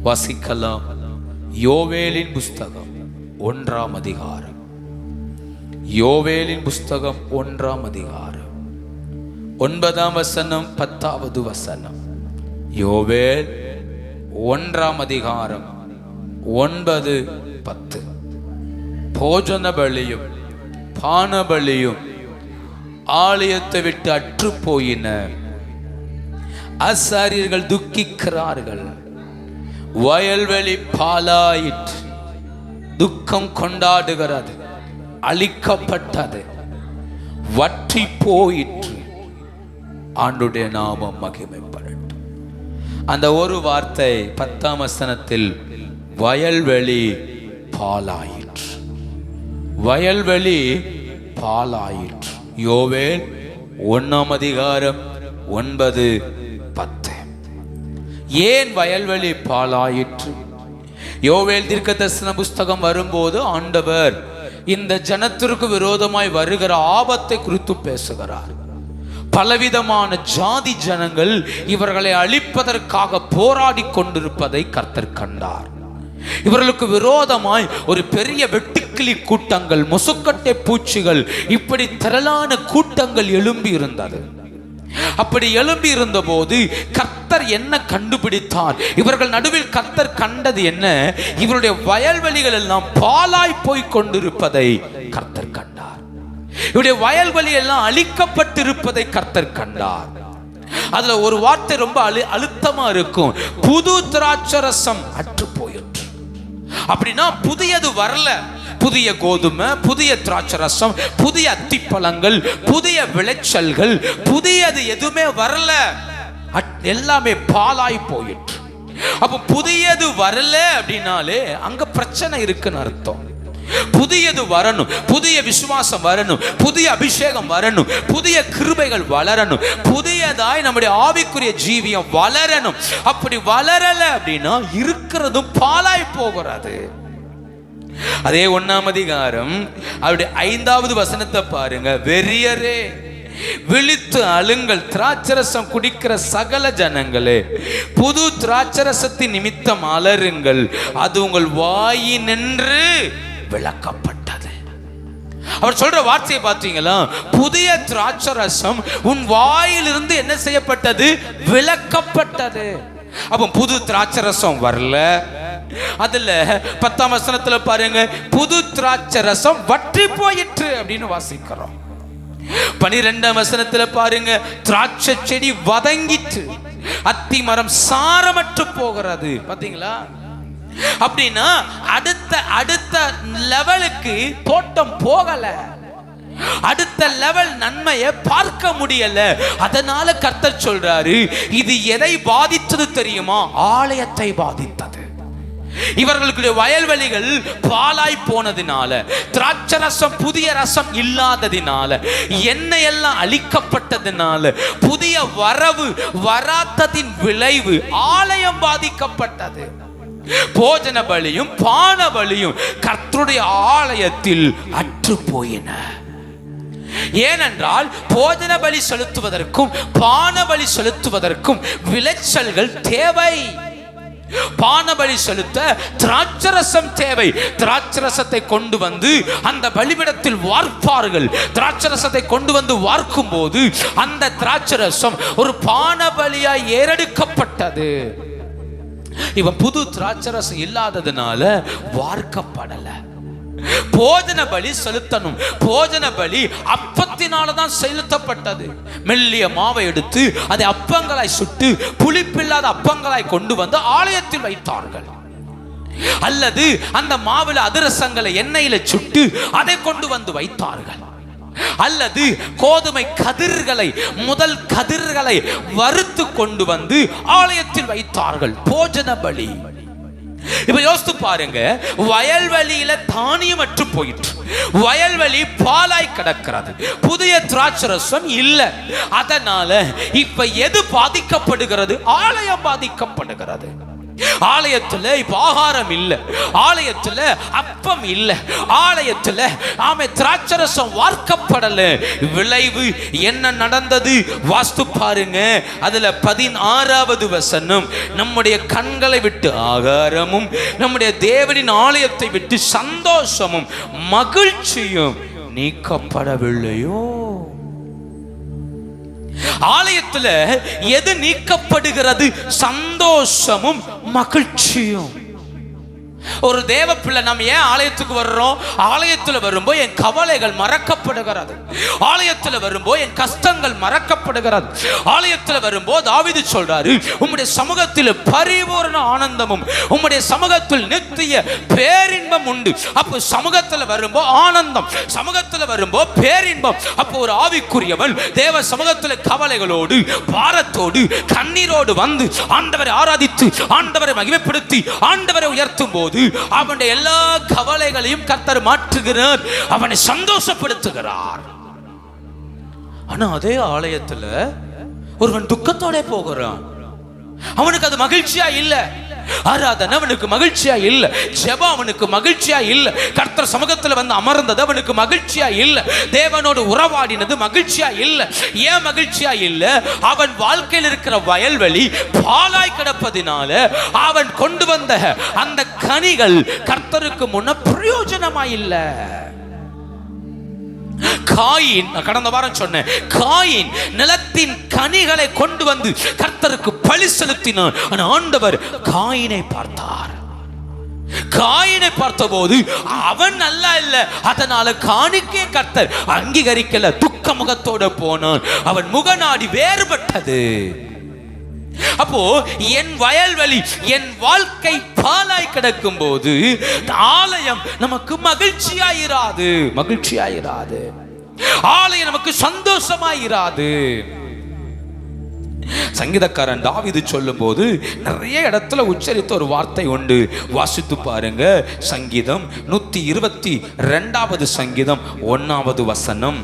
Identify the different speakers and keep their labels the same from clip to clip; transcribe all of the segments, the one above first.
Speaker 1: வாசிக்கலாம். யோவேலின் புஸ்தகம் 1ஆம் அதிகாரம். யோவேலின் புஸ்தகம் 1ஆம் அதிகாரம் 9ஆம் வசனம் 10வது வசனம். யோவேல் 1ஆம் அதிகாரம் 9, 10. போஜன பலியும் பான பலியும் ஆலயத்தை விட்டு அற்று போயின. ஆசாரியர்கள் துக்கிக்கிறார்கள். வயல்வெளி பாலாயிற்று. துக்கம் கொண்டாடுகிறது. அழிக்கப்பட்டது, வற்றி போயிற்று. ஆண்டுடைய நாமம் மகிமைப்படட்டும். அந்த ஒரு வார்த்தை 10ஆம் வசனத்தில் வயல்வெளி பாலாயிற்று. வயல்வெளி பாலாயிற்று. யோவேல் 1ஆம் அதிகாரம் 9, 10. ஏன் வயல்வெளி பாலாயிற்று? யோவேல் தீர்க்கதரிசன புஸ்தகம் வரும்போது ஆண்டவர் இந்த ஜனத்திற்கு விரோதமாய் வருகிற ஆபத்தை குறித்து பேசுகிறார். பலவிதமான ஜாதி ஜனங்கள் இவர்களை அழிப்பதற்காக போராடி கொண்டிருப்பதை கர்த்தர் கண்டார். இவர்களுக்கு விரோதமாய் ஒரு பெரிய வெட்டுக்கிளி கூட்டங்கள், முசுக்கட்டை பூச்சிகள், இப்படி திரளான கூட்டங்கள் எழும்பி இருந்தது. அப்படி எழும்பி இருந்த போது கர்த்தர் என்ன கண்டுபிடித்தார்? இவர்கள் நடுவில் கர்த்தர் கண்டது என்ன? இவருடைய வயல்வெளிகள் எல்லாம் பாலாய் போய் கொண்டிருப்பதை கர்த்தர் கண்டார். இவருடைய வயல்வெளி எல்லாம் அழிக்கப்பட்டிருப்பதை கர்த்தர் கண்டார். அதுல ஒரு வார்த்தை ரொம்ப அழுத்தமா இருக்கும். புது திராட்சரசம் அற்று போயிற்று. அப்படின்னா புதியது வரல. புதிய கோதுமை, புதிய திராட்சரசம், புதிய அத்திப்பழங்கள், புதிய விளைச்சல்கள், புதியது எதுவுமே வரல. எல்லாமே பாலாய் போயிற்று. அப்ப புதியது வரல அப்படின்னாலே அங்க பிரச்சனை இருக்குன்னு அர்த்தம். புதியது வரணும், புதிய விசுவாசம் வரணும், புதிய அபிஷேகம் வரணும், புதிய கிருபைகள் வளரணும், புதியதாய் நம்முடைய ஆவிக்குரிய ஜீவியம் வளரணும். அப்படி வளரல அப்படின்னா இருக்கிறதும் பாலாய் போகிறது. அதே 1ஆம் அதிகாரம் அவருடைய 5வது வசனத்தை பாருங்க. வெறியரே விழித்து அழுங்கள், திராட்சரசம் குடிக்கிற சகல ஜனங்களே, புது திராட்சரசத்தின் நிமித்தம் அலறுங்கள், அது உங்கள் வாயினின்று விளக்கப்பட்டது. அவர் சொல்ற வார்த்தையை பார்த்தீங்களா? புதிய திராட்சரசம் உன் வாயிலிருந்து என்ன செய்யப்பட்டது? விளக்கப்பட்டது. அப்ப புது திராட்சரசம் வரல. அதுல 10ஆம் வசனத்துல பாருங்க, புது திராட்சரசம் வற்றி போயிற்று அப்படின்னு வாசிக்கிறோம். 12ஆம் வசனத்துல பாருங்க, திராட்சை செடி வதங்கிற்று, அத்தி மரம் சாரமற்று போகிறது. பாத்தீங்களா? அப்படின்னா அடுத்த லெவலுக்கு தோட்டம் போகல. அடுத்த லெவல் நன்மையை பார்க்க முடியல. அதனால கர்த்தர் சொல்றாரு, இது எதை பாதித்தது தெரியுமா? ஆலயத்தை பாதித்தது. இவர்களுடைய வயல்வெளிகள் பாலாய் போனதினால, திராட்சரசம் புதிய ரசம் இல்லாததினால, எண்ணெய் எல்லாம் அழிக்கப்பட்டதினால, புதிய வரவு வராததின் விளைவு ஆலயம் பாதிக்கப்பட்டது. போஜன பலியும் பான பலியும் கர்த்தருடைய ஆலயத்தில் அற்று போயின. ஏனென்றால் போஜன பலி செலுத்துவதற்கும் பான பலி செலுத்துவதற்கும் விளைச்சல்கள் தேவை. பான பலி செலுத்த திராட்சரசம் தேவை. திராட்சரசத்தை கொண்டு வந்து அந்த பலிபீடத்தில் வார்ப்பார்கள். திராட்சரசத்தை கொண்டு வந்து வார்க்கும் போது அந்த திராட்சரசம் ஒரு பான பலியாய் ஏறெடுக்கப்பட்டது. இவன் புது திராட்சரசம் இல்லாததுனால வார்க்கப்படல. போஜன பலி செலுத்தணும். போஜன பலி அப்பத்தினாலதான் செலுத்தப்பட்டது. மெல்லிய மாவை எடுத்து அதை அப்பங்களாய் சுட்டு புளிப்பில்லாத அப்பங்களாய் கொண்டு வந்து ஆலயத்தில் வைத்தார்கள். அல்லது அந்த மாவுல அதிரசங்களை எண்ணெயில சுட்டு அதை கொண்டு வந்து வைத்தார்கள். அல்லது கோதுமை கதிர்களை, முதல் கதிர்களை வறுத்து கொண்டு வந்து ஆலயத்தில் வைத்தார்கள். போஜன பலி. இப்ப யோசித்து பாருங்க, வயல்வெளியில தானியம் அற்று போயிற்று. வயல்வெளி பாலாய் கிடக்கிறது. புதிய திராட்சரசம் இல்ல. அதனால இப்ப எது பாதிக்கப்படுகிறது? ஆலயம் பாதிக்கப்படுகிறது. ஆலயத்துல இப்ப ஆகாரம் இல்லை, ஆலயத்துல அப்பம் இல்லை, ஆலயத்துல ஆமை திராட்சரசம் வார்க்கப்படல. விளைவு என்ன நடந்தது வாஸ்து பாருங்க. அதுல 16வது வசனம், நம்முடைய கண்களை விட்டு ஆகாரமும் நம்முடைய தேவனின் ஆலயத்தை விட்டு சந்தோஷமும் மகிழ்ச்சியும் நீக்கப்படவில்லையோ. ஆலயத்துல எது நீக்கப்படுகிறது? சந்தோஷமும் மகிழ்ச்சியும். ஒரு தேவ பிள்ளை நம்ம ஏன் ஆலயத்துக்கு வர்றோம்? ஆலயத்துல வரும்போது என் கவலைகள் மறக்கப்படுகிறது, ஆலயத்துல வரும்போது என் கஷ்டங்கள் மறக்கப்படுகிறது. ஆலயத்துல வரும்போது தாவீது சொல்றாரு, உம்முடைய சமூகத்தில் பரிபூரண ஆனந்தமும் உம்முடைய சமூகத்தில் நித்திய பேரின்பம் உண்டு. அப்போ சமூகத்துல வரும்போது ஆனந்தம், சமூகத்துல வரும்போது பேரின்பம். அப்போ ஒரு ஆவிக்குரியவன் தேவ சமூகத்தில் கவலைகளோடு பாரத்தோடு கண்ணீரோடு வந்து ஆண்டவரை ஆராதித்து ஆண்டவரை மகிமைப்படுத்தி ஆண்டவரை உயர்த்தும் போது அவனுடைய எல்லா கவலைகளையும் கர்த்தர் மாற்றுகிறார், அவனை சந்தோஷப்படுத்துகிறார். ஆனா அதே ஆலயத்துல ஒருவன் துக்கத்தோட போகிறான், அவனுக்கு அது மகிழ்ச்சியா இல்ல. ஆராதனை அவனுக்கு மகிழ்ச்சியா இல்ல, ஜெபம் அவனுக்கு மகிழ்ச்சியா இல்ல, கர்த்தர் சமூகத்தில் வந்து அமர்ந்தது அவனுக்கு மகிழ்ச்சியா இல்ல, தேவனோடு உறவாடினது மகிழ்ச்சியா இல்ல. ஏன் மகிழ்ச்சியா இல்ல? அவன் வாழ்க்கையில் இருக்கிற வயல்வெளி பாலாய் கிடப்பதினால அவன் கொண்டு வந்த அந்த கனிகள் கர்த்தருக்கு முன்ன பிரயோஜனமா இல்ல. காயின், கடந்த வாரம் சொன்னேன், காயின் நிலத்தின் கனிகளை கொண்டு வந்து கர்த்தருக்கு பலி செலுத்தினான். ஆண்டவர் காயினை பார்த்தார். காயினை பார்த்தபோது அவன் நல்லா இல்ல, அதனால காணிக்கை கர்த்தர் அங்கீகரிக்கல, துக்க முகத்தோட போனான். அவன் முகநாடி வேறுபட்டது. அப்போ என் வயல்வெளி என் வாழ்க்கை பாலாய் கிடக்கும் போது ஆலயம் நமக்கு மகிழ்ச்சியாயிராது, மகிழ்ச்சியாயிராது. ஆலயம் நமக்கு சந்தோஷமாயிராது. சங்கீதக்காரன் தாவீது சொல்லும் போது நிறைய இடத்துல உச்சரித்த ஒரு வார்த்தை உண்டு, வாசித்து பாருங்க. சங்கீதம் 122வது சங்கீதம் 1வது வசனம்,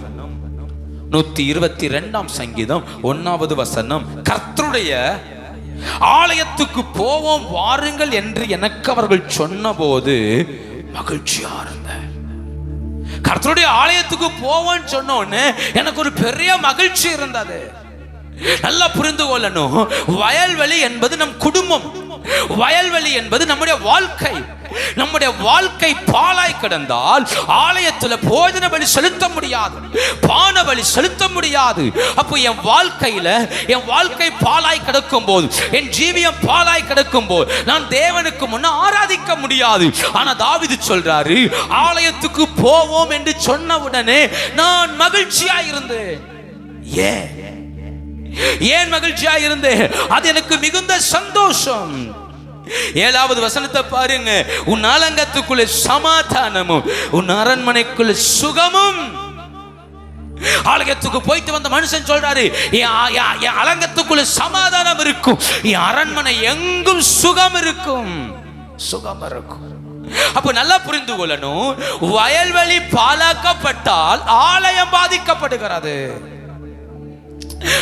Speaker 1: 122ஆம் சங்கீதம் 1வது வசனம், கர்த்தருடைய ஆலயத்துக்கு போவோம் வாருங்கள் என்று எனக்கு அவர்கள் சொன்னபோது மகிழ்ச்சியா இருந்த. கர்த்தருடைய ஆலயத்துக்கு போவோன்னு சொன்னோன்னு எனக்கு ஒரு பெரிய மகிழ்ச்சி இருந்தது. நல்லா புரிந்து கொள்ளணும், வயல்வெளி என்பது நம் குடும்பம், வயல்வெளி என்பது நம்முடைய வாழ்க்கை. நம்முடைய வாழ்க்கை பாலாய் கிடந்தால் ஆலயத்துல போஜன பலி செலுத்த முடியாது, பான பலி செலுத்த முடியாது. அப்போ என் வாழ்க்கையில என் வாழ்க்கை பாலாய் கிடக்கும் போது, என் ஜீவியம் பாலாய் கிடக்கும் போது நான் தேவனுக்கு முன்ன ஆராதிக்க முடியாது. ஆனா தாவீது சொல்றாரு, ஆலயத்துக்கு போவோம் என்று சொன்ன உடனே நான் மகிழ்ச்சியா இருந்தேன். ஏன் மகிழ்ச்சியா இருந்தேன்? அது எனக்கு மிகுந்த சந்தோஷம். 7வது வசனத்தை பாருங்க, உன் அலங்கத்துக்குள்ள சமாதானமும் உன் அரண்மனைக்குள்ள சுகமும். ஆலயத்துக்கு போயிட்டு வந்த மனுஷன் சொல்றாரு, என் அலங்கத்துக்குள்ள சமாதானம் இருக்கும், என் அரண்மனை எங்கும் சுகம் இருக்கும், சுகம் இருக்கும். அப்ப நல்லா புரிந்து கொள்ளணும், வயல்வெளி பாலாக்கப்பட்டால் ஆலயம் பாதிக்கப்படுகிறது.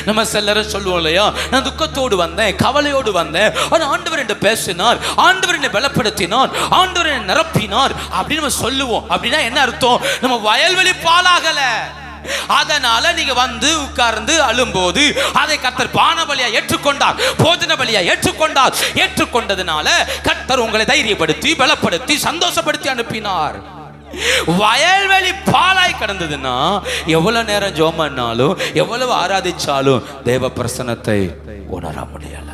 Speaker 1: நம்ம சிலரும் சொல்லுவோம் இல்லையா, நான் துக்கத்தோடு வந்தேன், கவலையோடு வந்தேன், ஆனால் ஆண்டவர் என்ன பேசினார், ஆண்டவர் என்னை பலப்படுத்தினார், ஆண்டவர் என்னை நிரப்பினார் அப்படின்னு நம்ம சொல்லுவோம். அப்படின்னா என்ன அர்த்தம்? நம்ம வயல்வெளி பாலாகல. அதனால நீங்க வந்து உட்கார்ந்து அழும்போது அதை கர்த்தர் பான பலியா ஏற்றுக்கொண்டார், போஜன பலியா ஏற்றுக்கொண்டார். ஏற்றுக்கொண்டதுனால கர்த்தர் உங்களை தைரியப்படுத்தி பலப்படுத்தி சந்தோஷப்படுத்தி அனுப்பினார். வயல்வெளி பாலாய் கடந்ததுன்னா எவ்வளவு நேரம் ஜெபம் பண்ணாலும் எவ்வளவு ஆராதிச்சாலும் தேவ பிரசன்னத்தை உணர முடியல.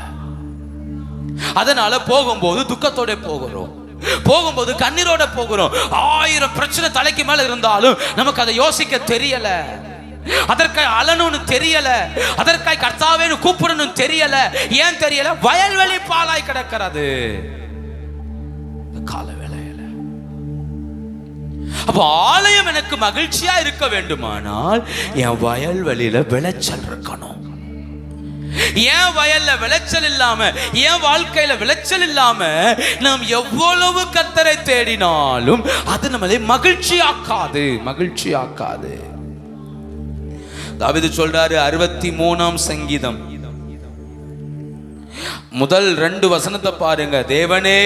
Speaker 1: அதனால போகும்போது துக்கத்தோட போகிறோம், போகும்போது கண்ணீரோட போகிறோம். 1000 பிரச்சனை தலைக்கு மேல இருந்தாலும் நமக்கு அதை யோசிக்க தெரியல, அதற்காக அழணும்னு தெரியல, அதற்காக கர்த்தாவேன்னு கூப்பிடணும் தெரியல. ஏன் தெரியல? வயல்வெளி பாலாய் கிடக்கிறது கால வேளையில. அப்ப ஆலயம் எனக்கு மகிழ்ச்சியா இருக்க வேண்டுமானால் என் வயல்வெளியில விளைச்சல் இருக்கணும். ஏன் வயல்ல விளைச்சல் இல்லாம, ஏன் வாழ்க்கையில விளைச்சல் இல்லாம நாம் எவ்வளவு கர்த்தரை தேடினாலும் அது நம்மளை மகிழ்ச்சி ஆக்காது, மகிழ்ச்சி ஆக்காது. தாவீது சொல்றாரு 63ஆம் சங்கீதம் முதல் 2 வசனத்தை பாருங்க. தேவனே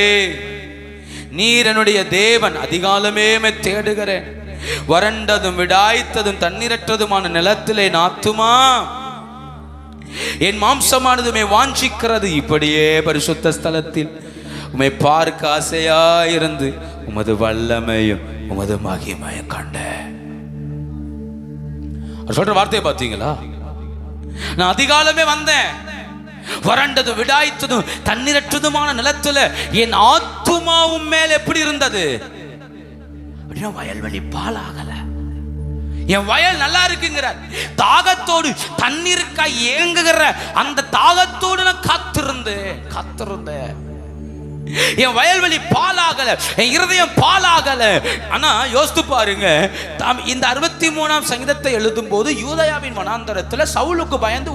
Speaker 1: நீர் என்னுடைய தேவன், அதிகாலமே தேடுகிறேன். வறண்டதும் விடாய்த்ததும் தண்ணீரற்றதுமான நிலத்திலே என் ஆத்துமா என் மாம்சமானதுமே வாஞ்சிக்கிறது. இப்படியே பரிசுத்த ஸ்தலத்தில் உம்மை பார்க்க ஆசையாயிருந்து உமது வல்லமையும் உமது மகிமையும் கண்ட. சொல்ற வார்த்தையை பார்த்தீங்களா? நான் அதிகாலமே வந்தேன், வறண்டதும் விடாய்த்ததும் தண்ணீரற்றதுமான நிலத்துல என் ஆத்துமாவும் மேல் எப்படி இருந்தது அப்படின்னா வயல்வெளி பாலாகல. என் வயல் நல்லா இருக்குங்கிறார். தாகத்தோடு தண்ணீருக்காய் ஏங்குகிற அந்த தாகத்தோடு நான் காத்திருந்தேன். என் வயல்வெளி பாலாகல, என் இருதயம் பாலாகல. ஆனா யோசித்து பாருங்க, இந்த 63ஆம் சங்கீதத்தை எழுதும் போது யூதயாவின் வனாந்தரத்துல சவுலுக்கு பயந்து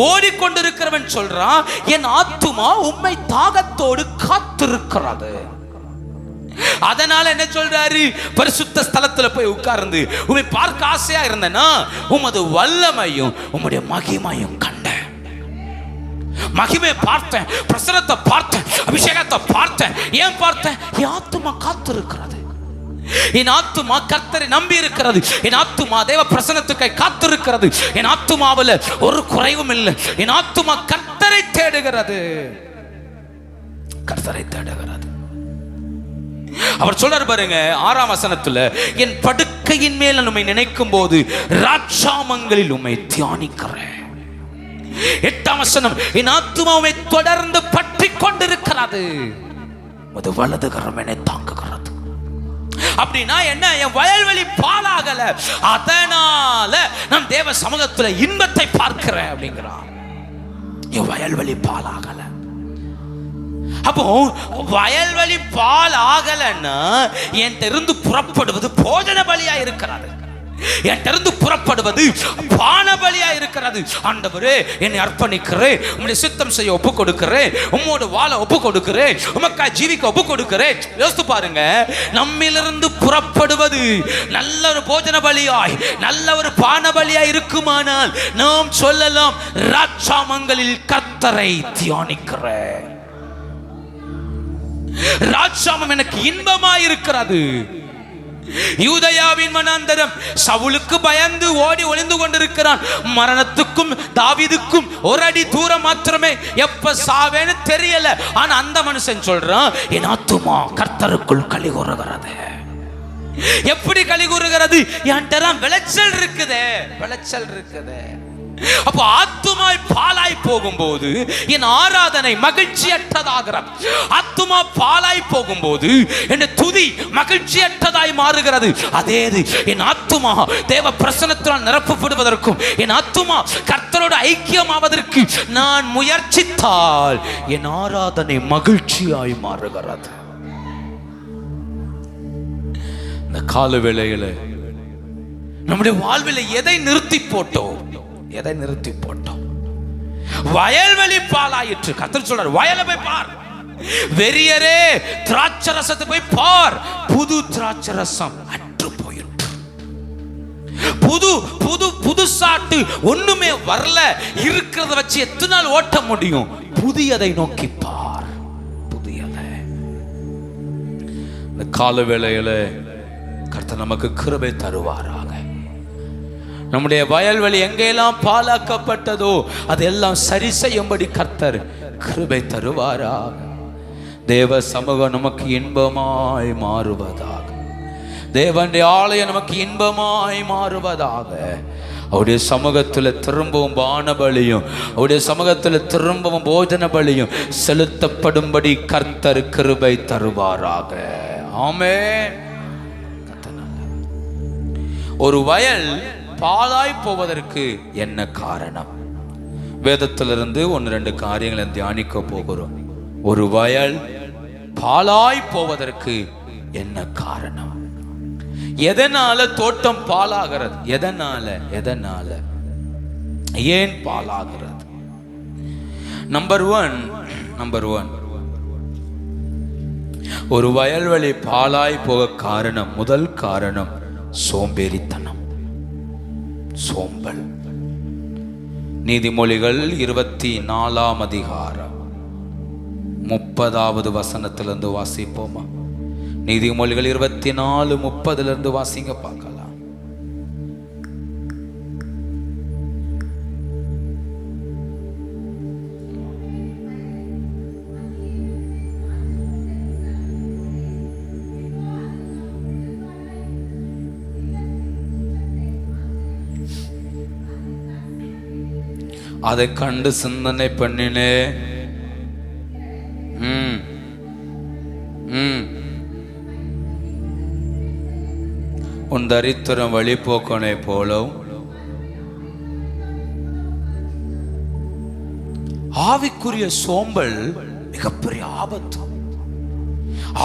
Speaker 1: ஓடிக்கொண்டிருக்கிறவன் சொல்றான், என் ஆத்துமா உம்மை தாகத்தோடு காத்திருக்கிறது. அதனால என்ன சொல்றாரு? பரிசுத்த ஸ்தலத்துல போய் உட்கார்ந்து உம்மை பார்க்க ஆசையா இருந்தேன்னா உமது வல்லமையும் உம்முடைய மகிமையும் கண்டேன். மகிமை பார்த்தேன், பிரசன்னத்தை பார்த்தேன், அபிஷேகத்தை பார்த்தேன். ஏன் பார்த்தேன்? என் ஆத்துமா காத்திருக்கிறது. என் ஆத்துமா கர்த்தரை நம்பி இருக்கிறது. என் ஆத்துமா தேவ பிரசன்னத்துக்காய் காத்திருக்கிறது. என் ஆத்துமாவில் ஒரு குறைவும் இல்லை. என் ஆத்துமா கர்த்தரை தேடுகிறது. அவர் சொல்றாரு பாருங்க 6ஆம் வசனத்துல, என் படுக்கையின் மேல் உம்மை நினைக்கும் போது ராட்சாமங்களில் உம்மை தியானிக்கிறேன். 8ஆம் வசனம், என் ஆத்துமாவை தொடர்ந்து பற்றி கொண்டிருக்கிறது, அது வலது கரம் என்னை தாங்குகிறது. அப்படின்னா என்ன? என் வயல்வெளி பாலாகல, அதனால நான் தேவ சமூகத்துல இன்பத்தை பார்க்கிறேன் அப்படிங்கிறான். என் வயல்வெளி பாலாகல. அப்போ வயல்வெளி பால் ஆகலன்னா என் இருந்து புறப்படுவது போஜன பலியா இருக்கிறது, என் இருந்து புறப்படுவது பான பலியா இருக்கிறது. ஆண்டவரே, என்னை அர்ப்பணிக்கிறேன், உம்முடைய சித்தம் செய்ய ஒப்பு கொடுக்கிறேன், உம்மோடு வாழ ஒப்பு கொடுக்கிறேன், உமக்காய் ஜீவிக்க ஒப்பு கொடுக்கிறேன். யோசித்து பாருங்க, நம்மிலிருந்து புறப்படுவது நல்ல ஒரு போஜன பலியாய், நல்ல ஒரு பான பலியாய் இருக்குமானால் நாம் சொல்லலாம், ராட்சாமங்களில் கர்த்தரை தியானிக்கிறேன். ராட்சாமம் எனக்கு இன்பமாய் இருக்கிறது. யூதயாவின் வனாந்தரம் சவுலுக்கு பயந்து ஓடி ஒளிந்து கொண்டிருக்கிறான். மரணத்துக்கும் தாவீதுக்கும் ஒரு அடி தூரம் மாத்திரமே, எப்ப சாவேன்னு தெரியல. ஆனா அந்த மனுஷன் சொல்றான், என் ஆத்துமா கர்த்தருக்குள் களி கூறுகிறது. எப்படி களி கூறுகிறது? என்கிட்ட விளைச்சல் இருக்குது. அப்போ ஆத்துமாய் பாலாய் போகும்போது என் ஆராதனை மகிழ்ச்சியற்றதாகிறது. ஆத்துமா பாலாய் போகும்போது என் துதி மகிழ்ச்சியற்றதாய் மாறுகிறது. அதே என் ஆத்துமா தேவ பிரசன்னத்தால் நிரப்பப்படுவதற்கும் என் ஆத்துமா கர்த்தரோடு ஐக்கியமாவதற்கு நான் முயற்சித்தால் என் ஆராதனை மகிழ்ச்சியாய் மாறுகிறது. இந்த கால வேளையில நம்முடைய வாழ்வில் எதை நிறுத்தி போட்டோம்? வயல்வெளி பாலாயிற்று. கர்த்தர் சொல்றார், வயலை போய் பார், வெறியரே திராட்சரசத்தை போய் பார், புது திராட்சரசம் அற்று போயிற்று. புதுசாட்டு ஒண்ணுமே வரல. இருக்கிறத வச்சு எத்தனை நாள் ஓட்ட முடியும்? புதியதை நோக்கி பார், புதியதை. இந்த கால வேளையில கர்த்தர் நமக்கு கிருபை தருவாராக. நம்முடைய வயல்வெளி எங்கெல்லாம் பாலாக்கப்பட்டதோ அதெல்லாம் சரி செய்யும்படி கர்த்தர் கிருபை தருவாராக. தேவ சமூகம் நமக்கு இன்பமாய் மாறுவதாக. தேவனுடைய ஆலயம் நமக்கு இன்பமாய் மாறுவதாக. அவருடைய சமூகத்தில் திரும்பவும் பானபலியும் அவருடைய சமூகத்தில் திரும்பவும் போஜன பலியும் செலுத்தப்படும்படி கர்த்தர் கிருபை தருவாராக. ஆமென். ஒரு வயல் பாலாய் போவதற்கு என்ன காரணம்? வேதத்திலிருந்து 1-2 காரியங்களை தியானிக்க போகிறோம். ஒரு வயல் பாலாய் போவதற்கு என்ன காரணம்? எதனால தோட்டம் பாலாகிறது? எதனால ஏன் பாலாகிறது? நம்பர் ஒன், ஒரு வயல்வெளி பாலாய் போக காரணம், முதல் காரணம் சோம்பேறித்தனம், சோம்பல். நீதிமொழிகள் 24ஆம் அதிகாரம் 30வது வசனத்திலிருந்து வாசிப்போமா? நீதிமொழிகள் 24:30 வாசிங்க பார்க்கலாம். அதை கண்டு சிந்தனை பண்ணினே உன் தரித்திரம் வழிபோக்கனை போலும் ஆவிக்குரிய சோம்பல் மிகப்பெரிய ஆபத்து.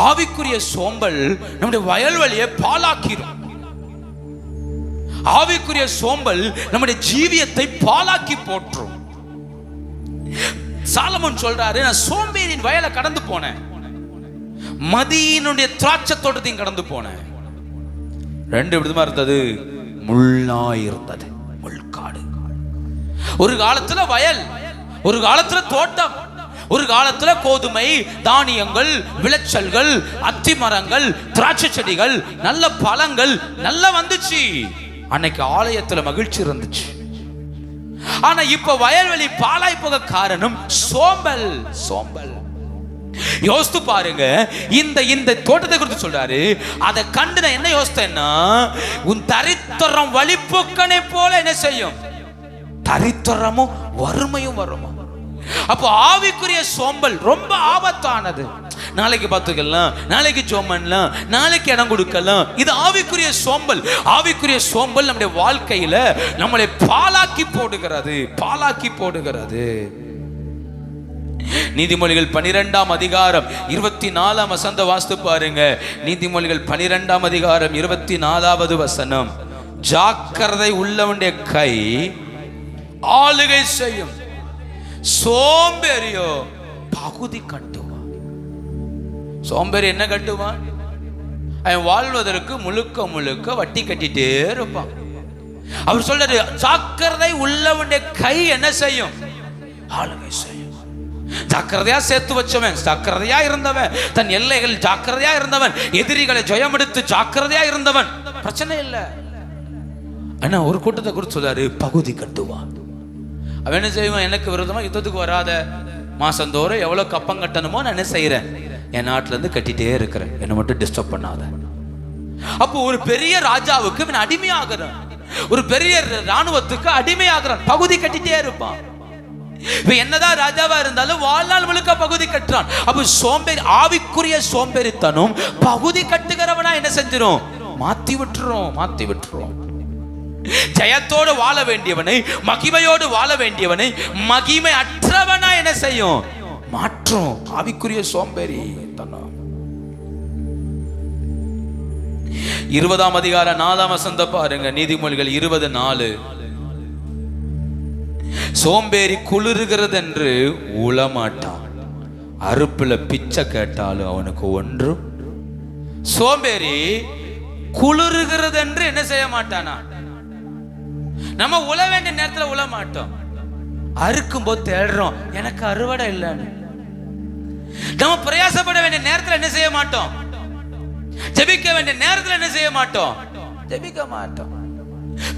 Speaker 1: ஆவிக்குரிய சோம்பல் நம்முடைய வயல்வெளியை பாழாக்கிரும். ஆவிக்குரிய சோம்பல் நம்முடைய ஜீவியத்தை பாழாக்கி போற்றும். சாலமோன் சொல்றாரு, நான் சோம்பேறியின் வயலை கடந்து போனேன், மதியினுடைய திராட்சை தோட்டத்தையும் கடந்து போனேன். ரெண்டு விதமா இருந்தது. முள்ளாய் இருந்தது, முள்காடு. ஒரு காலத்துல வயல், ஒரு காலத்துல தோட்டம், ஒரு காலத்துல கோதுமை தானியங்கள் விளைச்சல்கள் அத்தி மரங்கள் திராட்சை செடிகள் நல்ல பழங்கள் நல்லா வந்துச்சு. அன்னைக்கு ஆலயத்துல மகிழ்ச்சி இருந்துச்சு. ஆனா இப்ப வயல்வெளி பாழாய் போக காரணம் சோம்பல். சோம்பல். யோசித்து பாருங்க. இந்த தோட்டத்தை குறித்து சொல்றாரு. அதை கண்டு நான் என்ன யோசித்தேன்னா, உன் தரித்திரம் வழிபோக்கனை போல என்ன செய்யும்? தரித்திரமும் வறுமையும் வருமா? அப்போ ஆவிக்குரிய சோம்பல் ரொம்ப ஆபத்தானது. நாளைக்கு பார்த்துக்கலாம், நாளைக்கு சோம்பலாம், நாளைக்கு இடம் கொடுக்கலாம். இது ஆவிக்குரிய சோம்பல். ஆவிக்குரிய சோம்பல் நம்முடைய வாழ்க்கையில நம்மளை பாழாக்கி போடுகிறது, பாழாக்கி போடுகிறது. நீதிமொழிகள் 12ஆம் அதிகாரம் 24ஆம் வசனத்தை வாசித்து பாருங்க. நீதிமொழிகள் 12ஆம் அதிகாரம் 24வது வசனம். ஜாக்கிரதை உள்ளவனுடைய கை ஆளுகை செய்யும், சோம்பேறியோ பகுதி கட்டுவான். சோம்பேறி என்ன கட்டுவான்? அவன் வாழ்வதற்கு முழுக்க முழுக்க வட்டி கட்டிட்டே இருப்பான். அவர் சொல்றாரு, ஜாக்கிரதை உள்ளவனுடைய கை என்ன செய்யும்? ஆளுகை செய்யும். ஜாக்கிரதையா சேர்த்து வச்சவன், ஜாக்கிரதையா இருந்தவன், தன் எல்லைகள் ஜாக்கிரதையா இருந்தவன், எதிரிகளை ஜெயமெடுத்து ஜாக்கிரதையா இருந்தவன், பிரச்சனை இல்லை. ஆனா ஒரு கூட்டத்தை குறித்து சொல்றாரு, பகுதி கட்டுவான். அவன் என்ன செய்வான்? எனக்கு விரோதமா யுத்தத்துக்கு வராத, மாசந்தோறும் எவ்வளவு கப்பம் கட்டணுமோ நான் என்ன செய்யறேன், என் நாட்டுல இருந்து கட்டிட்டே இருக்கிறேன், என்னை மட்டும் டிஸ்டர்ப் பண்ணாத. அப்போ ஒரு பெரிய ராஜாவுக்கு அடிமையாகிறான், ஒரு பெரிய ராணுவத்துக்கு அடிமையாகிறான், பகுதி கட்டிட்டே இருப்பான். என்னதான் ராஜாவா இருந்தாலும் வாழ்நாள் முழுக்க பகுதி கட்டுறான். அப்ப சோம்பேறி, ஆவிக்குரிய சோம்பேறித்தனம் பகுதி கட்டுகிறவனா என்ன செஞ்சிரும்? மாத்தி விட்டுரும், மாத்தி விட்டுரும். ஜெயத்தோடு வாழ வேண்டியவனை, மகிமையோடு வாழ வேண்டியவனை மகிமை அற்றவனா என்ன செய்யும்? மாற்றும். ஆவிக்குரிய சோம்பேறி தனம். 20ஆம் அதிகாரம் 4ஆம் வசனம் பாருங்க. நீதிமொழிகள் 20:4. சோம்பேறி குளிர்கிறது என்று உளமாட்டான், அறுப்புல பிச்சை கேட்டாலும் அவனுக்கு ஒன்றும். சோம்பேறி குளிர்கிறது என்று என்ன செய்ய மாட்டானா? நம்ம உழ வேண்டிய நேரத்தில் உழ மாட்டோம், அறுக்கும் போது தேடுறோம் எனக்கு அறுவடை இல்லைன்னு. நம்ம பிரயாசப்பட வேண்டிய நேரத்தில் என்ன செய்ய மாட்டோம்? ஜெபிக்க வேண்டிய நேரத்தில் என்ன செய்ய மாட்டோம்? ஜெபிக்க மாட்டோம்.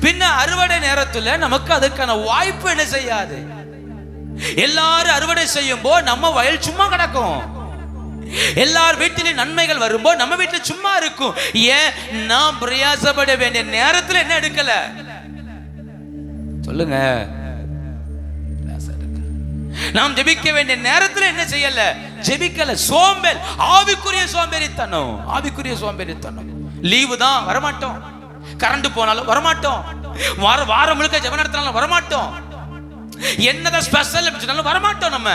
Speaker 1: பின்ன அறுவடை நேரத்துல நமக்கு அதுக்கான வாய்ப்பு என்ன செய்யாது. எல்லாரும் அறுவடை செய்யும் போது நம்ம வயல் சும்மா கிடக்கும். எல்லார் வீட்டிலும் நன்மைகள் வரும்போது நம்ம வீட்டுல சும்மா இருக்கும். ஏன்? நாம் பிரயாசப்பட வேண்டிய நேரத்துல என்ன எடுக்கல? சொல்லுங்க. நாம் ஜெபிக்க வேண்டிய நேரத்துல என்ன செய்யல? ஜெபிக்கல. சோம்பேறி, ஆவிக்குரிய சோம்பேறித்தனம், ஆவிக்குரிய சோம்பேறித்தனம். லீவு தான் வரமாட்டோம், கரண்ட் போனாலும் வரமாட்டோம், வாரம் முழுக்க ஜெபம் நடத்தினாலும் வரமாட்டோம், என்னதான் ஸ்பெஷல் சொன்னாலும் வரமாட்டோம், நம்ம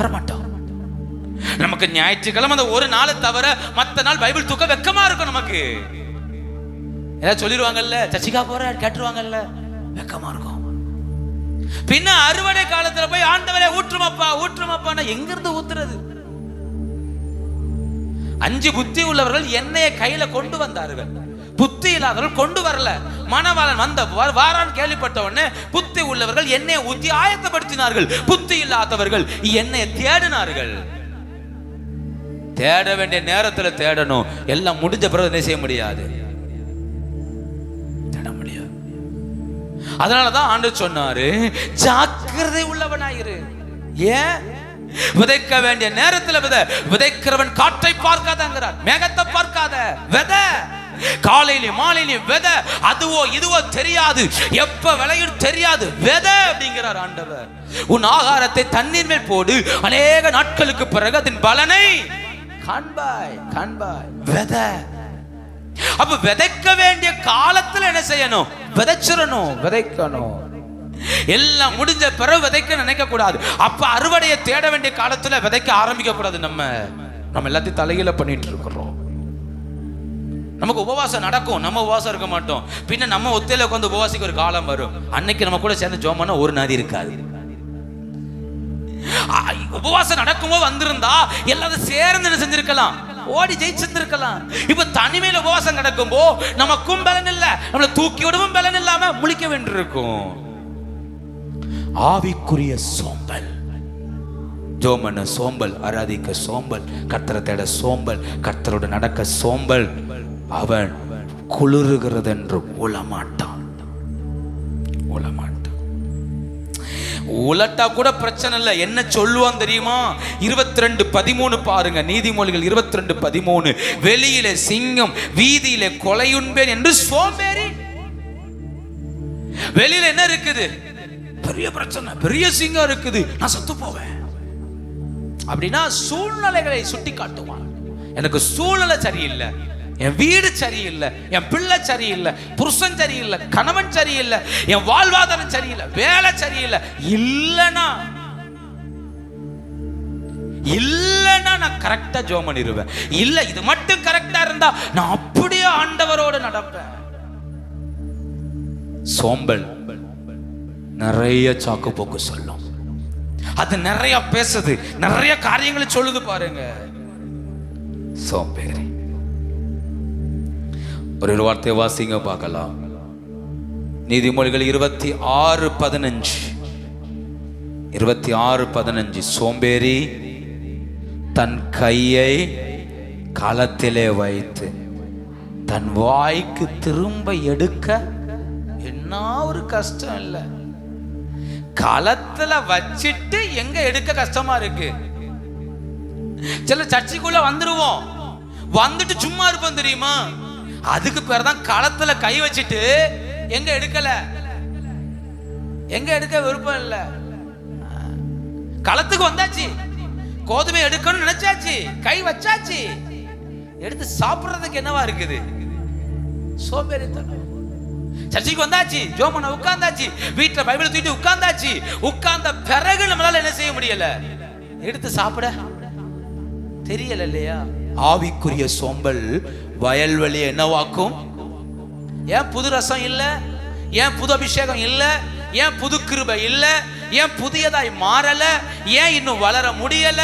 Speaker 1: வரமாட்டோம். நமக்கு ஞாயிற்றுக்கிழமை அந்த ஒரு நாளை தவிர மற்ற நாள் பைபிள் தூக்க வெக்கமா இருக்கும். நமக்கு ஏதாவது சொல்லிடுவாங்கல்ல, சச்சிகா போற கேட்டுருவாங்கல்ல, வெக்கமா இருக்கும். பின்ன அறுவடை காலத்துல போய் ஆண்டவரே ஊற்றுமப்பா ஊற்றுமப்பா, எங்க இருந்து ஊத்துறது? 5 புத்தி உள்ளவர்கள் எண்ணெயை கையில கொண்டு வந்தார்கள். புத்தி இல்லாதவர்கள் கொண்டு வரல. மணவாளன் வந்த வாரான் கேள்விப்பட்ட உடனே புத்தி உள்ளவர்கள் எண்ணெயை ஊத்தி ஆயத்தப்படுத்தினார்கள். புத்தி இல்லாதவர்கள் எண்ணெயை தேடினார்கள். தேட வேண்டிய நேரத்தில் தேடணும். எல்லாம் முடிஞ்ச பிறகு என்ன செய்ய முடியாது, தேட முடியாது. அதனாலதான் ஆண்டவர் சொன்னாரு, ஜாக்கிரதை உள்ளவனாயிரு. ஏன்? விதைக்க வேண்டிய நேரத்தில் விதைக்கிறவன் காற்றை பார்க்காதங்கிறார், மேகத்தை பார்க்காத, வித காலையிலும் மாலையிலும் வித, அதுவோ இதுவோ தெரியாது, எப்ப விளையும் தெரியாது, வித அப்படிங்கிறார் ஆண்டவர். உன் ஆகாரத்தை தண்ணீர் மேல் போடு, அநேக நாட்களுக்கு பிறகு அதன் பலனை காண்பாய் காண்பாய். வித. அப்ப விதைக்க வேண்டிய காலத்துல என்ன செய்யணும்? விதைச்சிடணும், விதைக்கணும். எல்லாம் முடிஞ்ச பிறகு விதைக்க நினைக்க கூடாது. அப்ப அறுவடையை தேட வேண்டிய காலத்துல விதைக்க ஆரம்பிக்க கூடாது. நம்ம எல்லாத்தையும் தலையில பண்ணிட்டு இருக்கிறோம். நமக்கு உபவாசம் நடக்கும், நம்ம உபவாசம் இருக்க மாட்டோம். பின்ன நம்ம ஒத்தையில உட்காந்து உபவாசிக்க ஒரு காலம் வரும். அன்னைக்கு நம்ம கூட சேர்ந்து ஜோம் பண்ண ஒரு நாதி இருக்காது. உபவாசம் நடக்கும்போது வந்திருந்தா எல்லாரும் சேர்ந்து செஞ்சிருக்கலாம், ஓடி ஜெயிச்சிருந்திருக்கலாம். இப்ப தனிமையில உபவாசம் நடக்கும் போ நமக்கும் பலன் இல்ல, நம்மள தூக்கி விடவும் பலன் இல்லாம முழிக்க வேண்டியிருக்கும். ஆவிக்குரிய சோம்பல். ஜோமன சோம்பல், ஆராதிக்க சோம்பல், கர்த்தரை தேட சோம்பல், கர்த்தரோட நடக்க சோம்பல். அவன் குளிருகிறது என்று உளமாட்டான். உலட்டா கூட பிரச்சனை இல்லை. என்ன சொல்லுவான் தெரியுமா? 22:13 பாருங்க, நீதிமொழிகள் 22:13. வெளியிலே சிங்கம், வீதியிலே கொலையுண்பேன் என்று சோம்பேறி. வெளியில என்ன இருக்குது? பெரிய பிரச்சனை, பெரிய சிங்கம் இருக்குது, நான் சத்து போவேன் அப்படின்னா சூழ்நிலைகளை சுட்டி காட்டுவான். எனக்கு சூழ்நிலை சரியில்லை, என் வீடு சரியில்லை, என் பிள்ளை சரியில்லை, புருஷன் சரியில்லை, கணவன் சரியில்லை, என் வாழ்வாதாரம் சரியில்லை, வேலை சரியில்லை, இல்லைன்னா நான் கரெக்டா ஜெபம் பண்ணிடுவேன். இல்ல இது மட்டும் கரெக்டா இருந்தா நான் அப்படியே ஆண்டவரோடு நடப்பேன். சோம்பல் நிறைய சாக்கு போக்கு சொல்லும். அது நிறைய பேசுது, நிறைய காரியங்களை சொல்லுது பாருங்க. சோம்பேறி. ஒரு வார்த்தை வாசிங்க பார்க்கலாம். நீதிமொழிகள் 26:15. சோம்பேறி தன் கையை களத்திலே வைத்து தன் வாய்க்கு திரும்ப எடுக்க என்ன ஒரு கஷ்டம் இல்ல. களத்துல வச்சிட்டு எங்க எடுக்க கஷ்டமா இருக்கு. சில சர்ச்சைக்குள்ள வந்துருவோம், வந்துட்டு சும்மா இருப்போம் தெரியுமா? அதுக்கு பேர் தான் களத்துல கை வச்சிட்டு எங்க எடுக்க விருப்பம் இல்ல. களத்துக்கு வந்தாச்சு, கோதுமை எடுக்கணும்னு நினைச்சாச்சு, கை வச்சாச்சு, எடுத்து சாப்பிடுறதுக்கு என்னவா இருக்குது? சோம்பேறித்தனம். சர்ச்சைக்கு வந்தாச்சு, ஜோமன உட்கார்ந்தாச்சு, வீட்டுல பைபிள் தூக்கிட்டு உட்கார்ந்தாச்சு, உட்கார்ந்த பிறகு நம்மளால என்ன செய்ய முடியல? எடுத்து சாப்பிட தெரியல இல்லையா? ஆவிக்குரிய சோம்பல் வயல்வெளியை என்னவாக்கும்? ஏன் புது ரசம் இல்ல? ஏன் புது அபிஷேகம் இல்ல? ஏன் புது கிருபை இல்ல? ஏன் புதியதாய் மாறல? ஏன் இன்னும் வளர முடியல?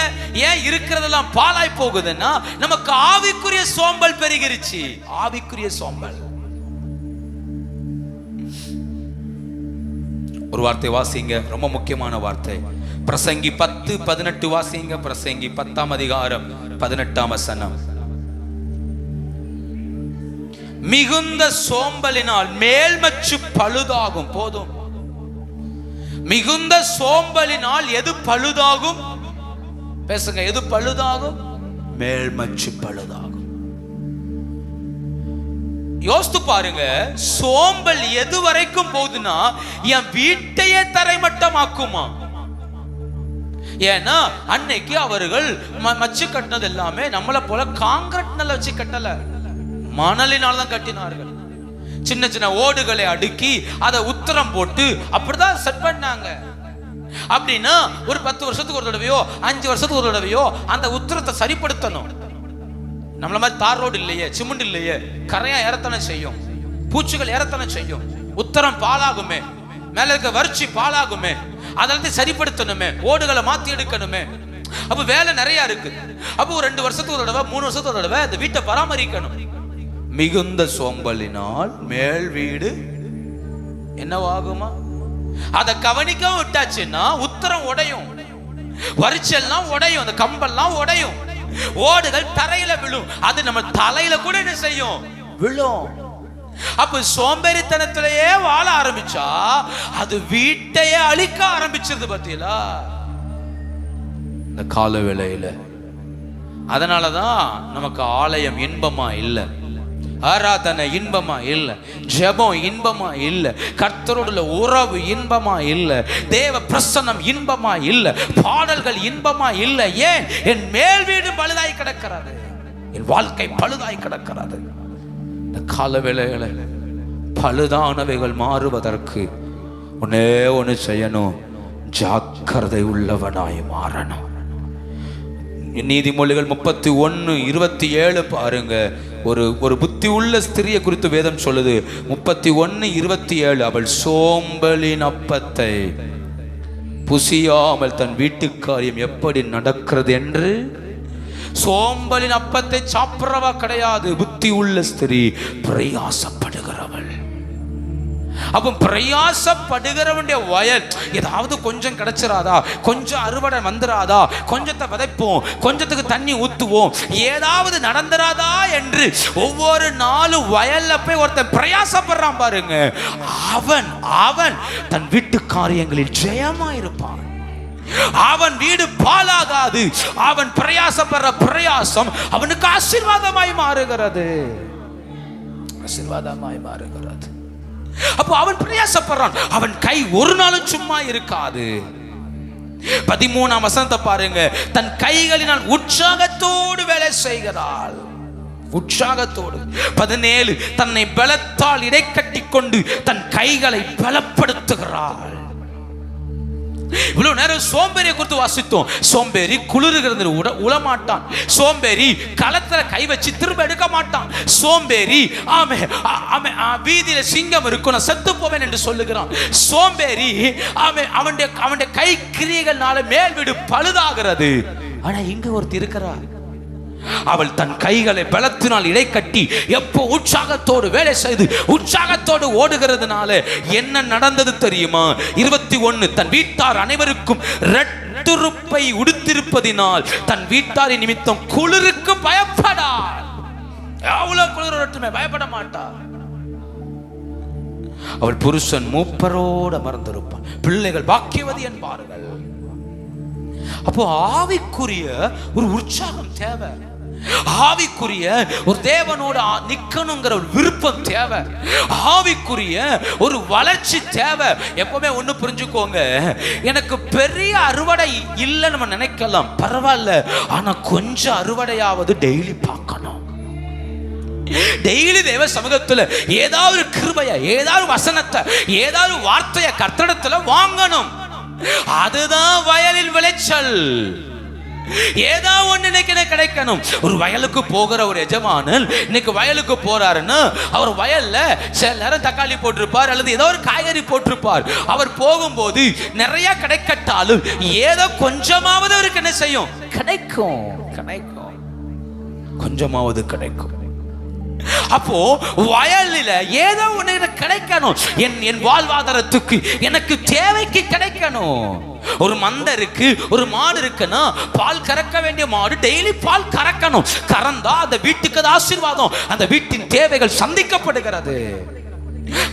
Speaker 1: ஏன் இருக்கிறதெல்லாம் பாலாய் போகுதுன்னா நமக்கு ஆவிக்குரிய சோம்பல் பெருகிருச்சு. ஆவிக்குரிய சோம்பல். ஒரு வார்த்தை வாசிங்க, ரொம்ப முக்கியமான வார்த்தை. பிரசங்கி 10:18 வாசிங்க. பிரசங்கி 10:18. மிகுந்த சோம்பலினால் மேல்மச்சு பழுதாகும். போதும். மிகுந்த சோம்பலினால் எது பழுதாகும்? பேசுங்க, எது பழுதாகும்? மேல்மச்சு பழுதாகும். யோசித்து பாருங்க, சோம்பல் எது வரைக்கும் போகுதுன்னா என் வீட்டையே தரைமட்டமாக்குமா? ஏன்னா அன்னைக்கு அவர்கள் மச்சு கட்டினது எல்லாமே நம்மள போல காங்கிரீட் வச்சு கட்டல, மணலினால் தான் கட்டினார்கள். சின்ன சின்ன ஓடுகளை அடுக்கி அதை உத்தரம் போட்டு அப்படிதான் செட் பண்ணாங்க. அப்படின்னா ஒரு 10 வருஷத்துக்கு ஒரு தடவையோ 5 வருஷத்துக்கு ஒரு தடவையோ அந்த உத்தரத்தை சரிப்படுத்தணும். நம்மள மாதிரி தார் ரோடு இல்லையே, சிமெண்ட் இல்லையே, கரையா ஏறத்தானே செய்யும், பூச்சிகள் ஏறத்தானே செய்யும், உத்தரம் பாலாகுமே, மேல இருக்க வறட்சி பாலாகுமே, அதெல்லாம் சரிப்படுத்தணுமே, ஓடுகளை மாத்தி எடுக்கணுமே. அப்ப வேலை நிறைய இருக்கு. அப்போ ஒரு 2 வருஷத்துக்கு ஒரு தடவை 3 வருஷத்துக்கு ஒரு தடவை இந்த வீட்டை பராமரிக்கணும். மிகுந்த சோம்பலினால் மேல் வீடு என்னவாகுமா? அதை கவனிக்க விட்டாச்சுன்னா உத்தரம் உடையும், வரிச்செல்லாம் உடையும், அந்த கம்பெல்லாம் உடையும், ஓடுகள் தரையில விழும், அது நம்ம தலையில கூட என்ன செய்யும்? விழும். அப்ப சோம்பேறித்தனத்திலேயே வாழ ஆரம்பிச்சா அது வீட்டையே அழிக்க ஆரம்பிச்சிருது பத்தியலா இந்த கால வேளையில. அதனாலதான் நமக்கு ஆலயம் இன்பமா இல்லை, ஆராதனை இன்பமா இல்லை, ஜெபம் இன்பமா இல்லை, கர்த்தரோட உறவு இன்பமா இல்லை, தேவ பிரசன்னம் இன்பமா இல்லை, பாடல்கள் இன்பமா இல்லை. ஏன்? என் மேல் வீடு பழுதாய் கிடக்கிறது, என் வாழ்க்கை பழுதாய் கிடக்கிறது. இந்த கால வேளையில பழுதானவைகள் மாறுவதற்கு ஒன்னே ஒன்று செய்யணும், ஜாக்கிரதை உள்ளவனாய் மாறணும். நீதிமொழிகள் 31:27 பாருங்க. ஒரு புத்தி உள்ள ஸ்திரியை குறித்து வேதம் சொல்லுது. 31:27, அவள் சோம்பலின் அப்பத்தை புசியாமல் தன் வீட்டு காரியம் எப்படி நடக்கிறது என்று. சோம்பலின் அப்பத்தை சாப்பிட்றவா கிடையாது புத்தி உள்ள ஸ்திரீ, பிரயாசப்படுகிறவள். அப்ப பிரயாசப்படுகிறவனுடைய வயல் ஏதாவது கொஞ்சம் கிடைச்சிராதா, கொஞ்சம் அறுவடை வந்துராதா, கொஞ்சத்தை விதைப்போம், கொஞ்சத்துக்கு தண்ணி ஊத்துவோம், ஏதாவது நடந்துராதா என்று ஒவ்வொரு நாளும் வயல்ல போய் ஒருத்தன் பிரயாசப்படுறான் பாருங்க, அவன் அவன் தன் வீட்டு காரியங்களில் ஜெயமா இருப்பான். அவன் வீடு பாழாகாது. அவன் பிரயாசப்படுற பிரயாசம் அவனுக்கு ஆசீர்வாதமாய் மாறுகிறது, ஆசீர்வாதமாய் மாறுகிறது. அப்போ அவன் பிரயாசப்படுறான், அவன் கை ஒரு நாளும் சும்மா இருக்காது. 13ஆம் வசனத்தை பாருங்க. தன் கைகளினால் உற்சாகத்தோடு வேலை செய்கிறாள், உற்சாகத்தோடு. 17, தன்னை பலத்தால் இடைக்கட்டி கொண்டு தன் கைகளை பலப்படுத்துகிறாள். இவ்வளவு நேரம் சோம்பேறியை குறித்து வாசித்தோம். சோம்பேறி குளிர்கிறது உளமாட்டான், சோம்பேறி களத்துல கை வச்சு திரும்ப எடுக்க மாட்டான், சோம்பேறி வீதியில சிங்கம் இருக்கும் நான் செத்து போவேன் என்று சொல்லுகிறான், சோம்பேறி அவனுடைய கை கிரியைகள்னால மேல் வீடு பழுதாகிறது. ஆனா இங்க ஒருத்தர் இருக்கிறார், அவள் தன் கைகளை பலத்தினால் இடை கட்டி எப்போ உற்சாகத்தோடு வேலை செய்து உற்சாகத்தோடு ஓடுகிறதுனால என்ன நடந்தது தெரியுமா? 21, தன் வீட்டார் அனைவருக்கும் ரெட்டுருப்பை உடுத்திருப்பதினால் தன் வீட்டாரின் நிமித்தம் குளிருக்கு பயப்படார். அவ்வளவு குளிர் பயப்பட மாட்டார். அவள் புருஷன் மூப்பரோடு அமர்ந்திருப்பான், பிள்ளைகள் பாக்கியவதி என்பார்கள். அப்போ ஆவிக்குரிய ஒரு உற்சாகம் தேவை, ஆவிக்குரிய ஒரு தேவனோட நிக்கணுங்கிற ஒரு விருப்பம் தேவை, ஆவிக்குரிய ஒரு வளர்ச்சி தேவை. எப்பவுமே ஒண்ணு புரிஞ்சுக்கோங்க, எனக்கு பெரிய அறுவடை இல்லைன்னு நம்ம நினைக்கலாம், பரவாயில்ல, ஆனா கொஞ்சம் அறுவடையாவது டெய்லி பார்க்கணும். டெய்லி தேவ சமூகத்துல ஏதாவது கிருபைய, ஏதாவது வசனத்தை, ஏதாவது வார்த்தைய கர்த்தரிடத்துல வாங்கணும். அதுதான் வயலில் விளைச்சல். ஏதாவது ஒண்ணு இன்னைக்கு கிடைக்கணும். ஒரு வயலுக்கு போகிற ஒரு எஜமானன் இன்னைக்கு வயலுக்கு போறாருன்னா அவர் வயல்ல சில நேரம் தக்காளி போட்டிருப்பார் அல்லது ஏதோ ஒரு காய்கறி போட்டிருப்பார். அவர் போகும்போது நிறைய கிடைக்கட்டாலும் ஏதோ கொஞ்சமாவது அவருக்கு என்ன செய்யும்? கிடைக்கும், கிடைக்கும், கொஞ்சமாவது கிடைக்கும். அப்போ வயலில் ஏதோ ஒன்று கிடைக்கணும், என் வாழ்வாதாரத்துக்கு எனக்கு தேவைக்கு கிடைக்கணும். ஒரு மந்தை இருக்கு, ஒரு மாடு இருக்குன்னா பால் கறக்க வேண்டிய மாடு டெய்லி பால் கறக்கணும். கறந்தா அந்த வீட்டுக்கு அது ஆசீர்வாதம், அந்த வீட்டின் தேவைகள் சந்திக்கப்படுகிறது.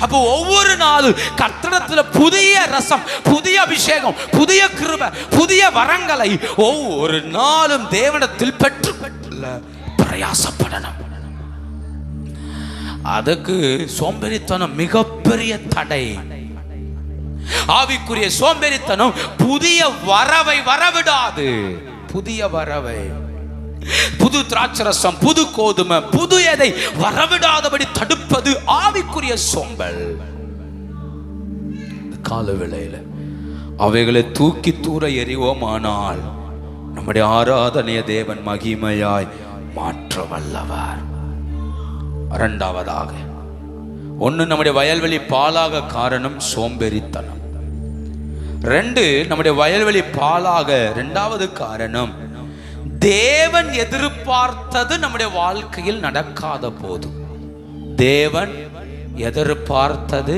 Speaker 1: அப்போ ஒவ்வொரு நாளும் கர்த்தரிடத்துல புதிய ரசம், புதிய அபிஷேகம், புதிய கிருபை, புதிய வரங்களை ஒவ்வொரு நாளும் தேவனிடத்தில் பெற்று பிரயாசப்படணும். அதுக்கு சோம்பேறித்தனம் மிகப்பெரிய தடை. ஆவிக்குரிய சோம்பேறித்தனம் புதிய வரவை வரவிடாது. புதிய வரவை, புது திராட்சரசம், புது கோதுமை, புது எதை வரவிடாதபடி தடுப்பது ஆவிக்குரிய சோம்பல். கால வேளையில அவைகளை தூக்கி தூர எறிவோமானால் நம்முடைய ஆராதனைய தேவன் மகிமையாய் மாற்ற வல்லவர். இரண்டாவதாக, ஒன்று, நம்முடைய வயல்வெளி பாலாக காரணம் சோம்பேறித்தனம். 2, நம்முடைய வயல்வெளி பாலாக இரண்டாவது காரணம் தேவன் எதிர்பார்த்தது நம்முடைய வாழ்க்கையில் நடக்காத போது. தேவன் எதிர்பார்த்தது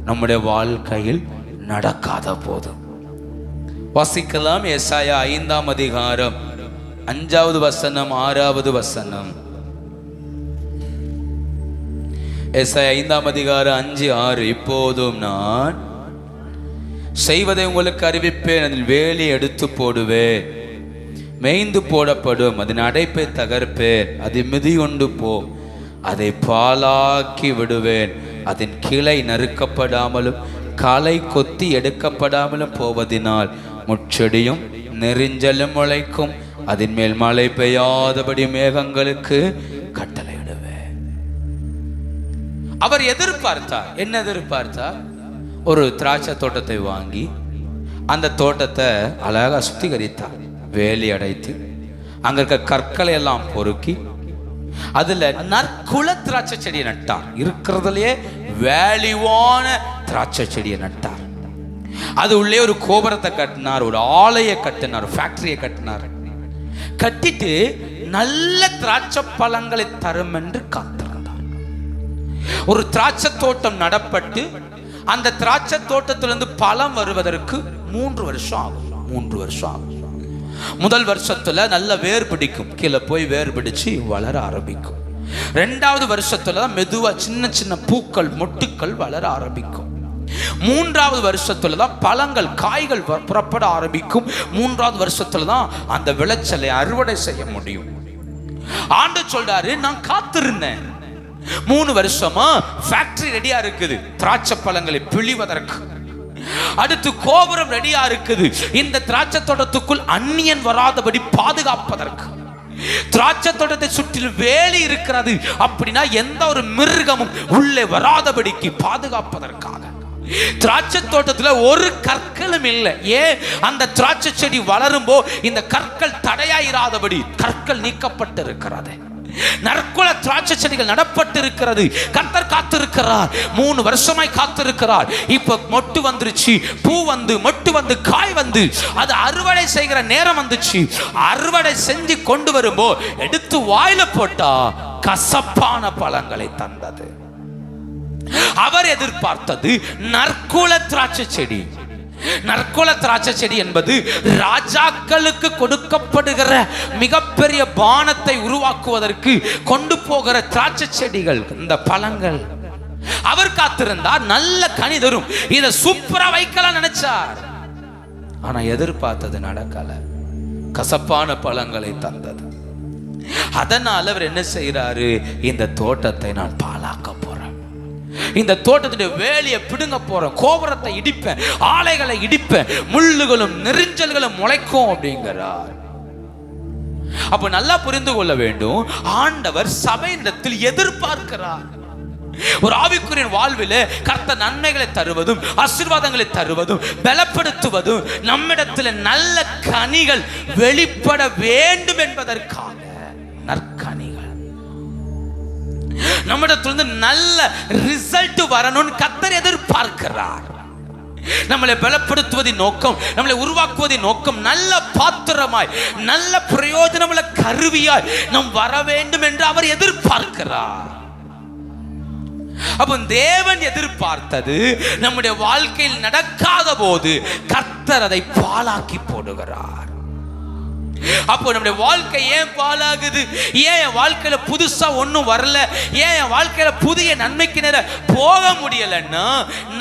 Speaker 1: நம்முடைய வாழ்க்கையில் நடக்காத போது. வாசிக்கலாம். ஏசாயா 5ஆம் அதிகாரம் 5வது வசனம் 6வது வசனம். ஏசாயா 5ஆம் அதிகாரம் 5, 6. இப்போதும் நான் செய்வதை உங்களுக்கு அறிவிப்பேன், அதில் வேலி எடுத்து போடுவேன், மேய்ந்து போடப்படும், அதன் அடைப்பை தகர்ப்பேன், அதை மிதியொண்டு போ, அதை பாலாக்கி விடுவேன், அதன் கிளை நறுக்கப்படாமலும் களை கொத்தி எடுக்கப்படாமலும் போவதினால் முச்செடியும் நெறிஞ்சலும் முளைக்கும், அதன் மேல் மழை பெய்யாதபடி மேகங்களுக்கு கட்டளையிடுவேன். அவர் எதிர்பார்த்தார். என்ன எதிர்பார்த்தார்? ஒரு திராட்சை தோட்டத்தை வாங்கி அந்த தோட்டத்தை அழகா சுத்திகரித்தார், வேலி அடைத்து அங்க இருக்க கற்களை எல்லாம் பொறுக்கி அதுல நற்குல திராட்சை செடியை நட்டார். இருக்கிறதுலயே வேலிவான திராட்சை செடியை நட்டார். அது உள்ளே ஒரு கோபுரத்தை கட்டினார், ஒரு ஆலையை கட்டினார், ஃபேக்டரியை கட்டினார். கட்டிட்டு நல்ல திராட்சை பழங்களை தரும் என்று காத்திருந்தார். ஒரு திராட்சை தோட்டம் நடப்பட்டு அந்த திராட்சை தோட்டத்திலிருந்து பழம் வருவதற்கு 3 வருஷம் ஆகும். 3 வருஷம் ஆகும். முதல் வருஷத்துல நல்ல வேர் பிடிக்கும், கீழே போய் வேர் பிடிச்சு வளர ஆரம்பிக்கும். 2வது வருஷத்துல தான் மெதுவா சின்ன சின்ன பூக்கள் மொட்டுக்கள் வளர ஆரம்பிக்கும். 3வது வருஷத்துல தான் பழங்கள் காய்கள் புறப்பட ஆரம்பிக்கும். 3வது வருஷத்துல தான் அந்த விளைச்சலை அறுவடை செய்ய முடியும். ஆண்டு சொல்றாரு, நான் காத்திருந்தேன். 3 வருஷமா ஃபேக்டரி ரெடியா இருக்குது திராட்சை பழங்களை பிழிவதற்கு. அடுத்து கோபுரம் ரெடியா இருக்குது இந்த திராட்சை தோட்டத்துக்குள் அந்நியன் வராதபடி பாதுகாப்பதற்கு. திராட்சை தோட்டத்தை சுற்றிலும் வேலி இருக்கிறது, அப்படின்னா எந்த ஒரு மிருகமும் உள்ளே வராதபடிக்கு பாதுகாப்பதற்காக. திராட்சை தோட்டத்துல ஒரு கற்களும் இல்லை. ஏன்? அந்த திராட்சை செடி வளரும்போ இந்த கற்கள் தடையாயிராதபடி கற்கள் நீக்கப்பட்டு இருக்கிறது. நற்குல திராட்சை செடிகள் நடப்பட்டு இருக்கிறது. கர்த்தர் காத்திருக்கிறார். 3 வருஷமாய் காத்திருக்கிறார். இப்ப மொட்டு வந்துருச்சு, பூ வந்து மொட்டு வந்து காய் வந்து அது அறுவடை செய்கிற நேரம் வந்துச்சு. அறுவடை செஞ்சு கொண்டு வரும்போ எடுத்து வாயில போட்டா கசப்பான பழங்களை தந்தது. அவர் எதிர்பார்த்தது நற்குல திராட்சை செடி. நற்குல திராட்சை செடி என்பது ராஜாக்களுக்கு கொடுக்கப்படுகிற மிகப்பெரிய பானத்தை உருவாக்குவதற்கு கொண்டு போகிற திராட்சை செடிகள், இந்த பழங்கள். அவர் காத்திருந்தார், நல்ல கனி தரும், இதை சூப்பரா வைக்கலாம் நினைச்சார். ஆனா எதிர்பார்த்தது நடக்கல, கசப்பான பழங்களை தந்தது. அதனால அவர் என்ன செய்யறாரு? இந்த தோட்டத்தை நான் பாழாக்க போறேன், இந்த தோட்டத்துடைய வேலியை பிடுங்க போறேன், கோபுரத்தை இடிப்பேன், ஆலைகளை இடிப்பேன், முள்ளுகளும் நெரிஞ்சல்களும் முளைக்கும் அப்படிங்கிறார். அப்ப நல்லா புரிந்து கொள்ள வேண்டும், ஆண்டவர் சபையிடத்தில் எதிர்பார்க்கிறார். ஒரு ஆவிக்குரிய வாழ்விலே கர்த்தர் நன்மைகளை தருவதும் ஆசீர்வாதங்களை தருவதும் பலப்படுத்துவதும் நம்மிடத்தில் நல்ல கனிகள் வெளிப்பட வேண்டும் என்பதற்காக. நற்கனிகள் நம்மிடத்திலிருந்து நல்ல ரிசல்ட் வரணும்னு கர்த்தர் எதிர்பார்க்கிறார். நம்மளை பலப்படுத்துவதின் நோக்கம், நம்மளை உருவாக்குவதின் நோக்கம், நல்ல பாத்திரமாய் நல்ல பிரயோஜனமுள்ள கருவியாய் நாம் வர வேண்டும் என்று அவர் எதிர்பார்க்கிறார். அப்போ தேவன் எதிர்பார்த்தது நம்முடைய வாழ்க்கையில் நடக்காத போது கர்த்தர் அதை பாழாக்கி போடுகிறார். அப்போ நம்முடைய வாழ்க்கை ஏன் பாழாகுது? ஏன் என் வாழ்க்கையில புதுசா ஒன்னும் வரல? ஏன் என் வாழ்க்கையில புதிய நன்மைக்கு நேர போக முடியலன்னா,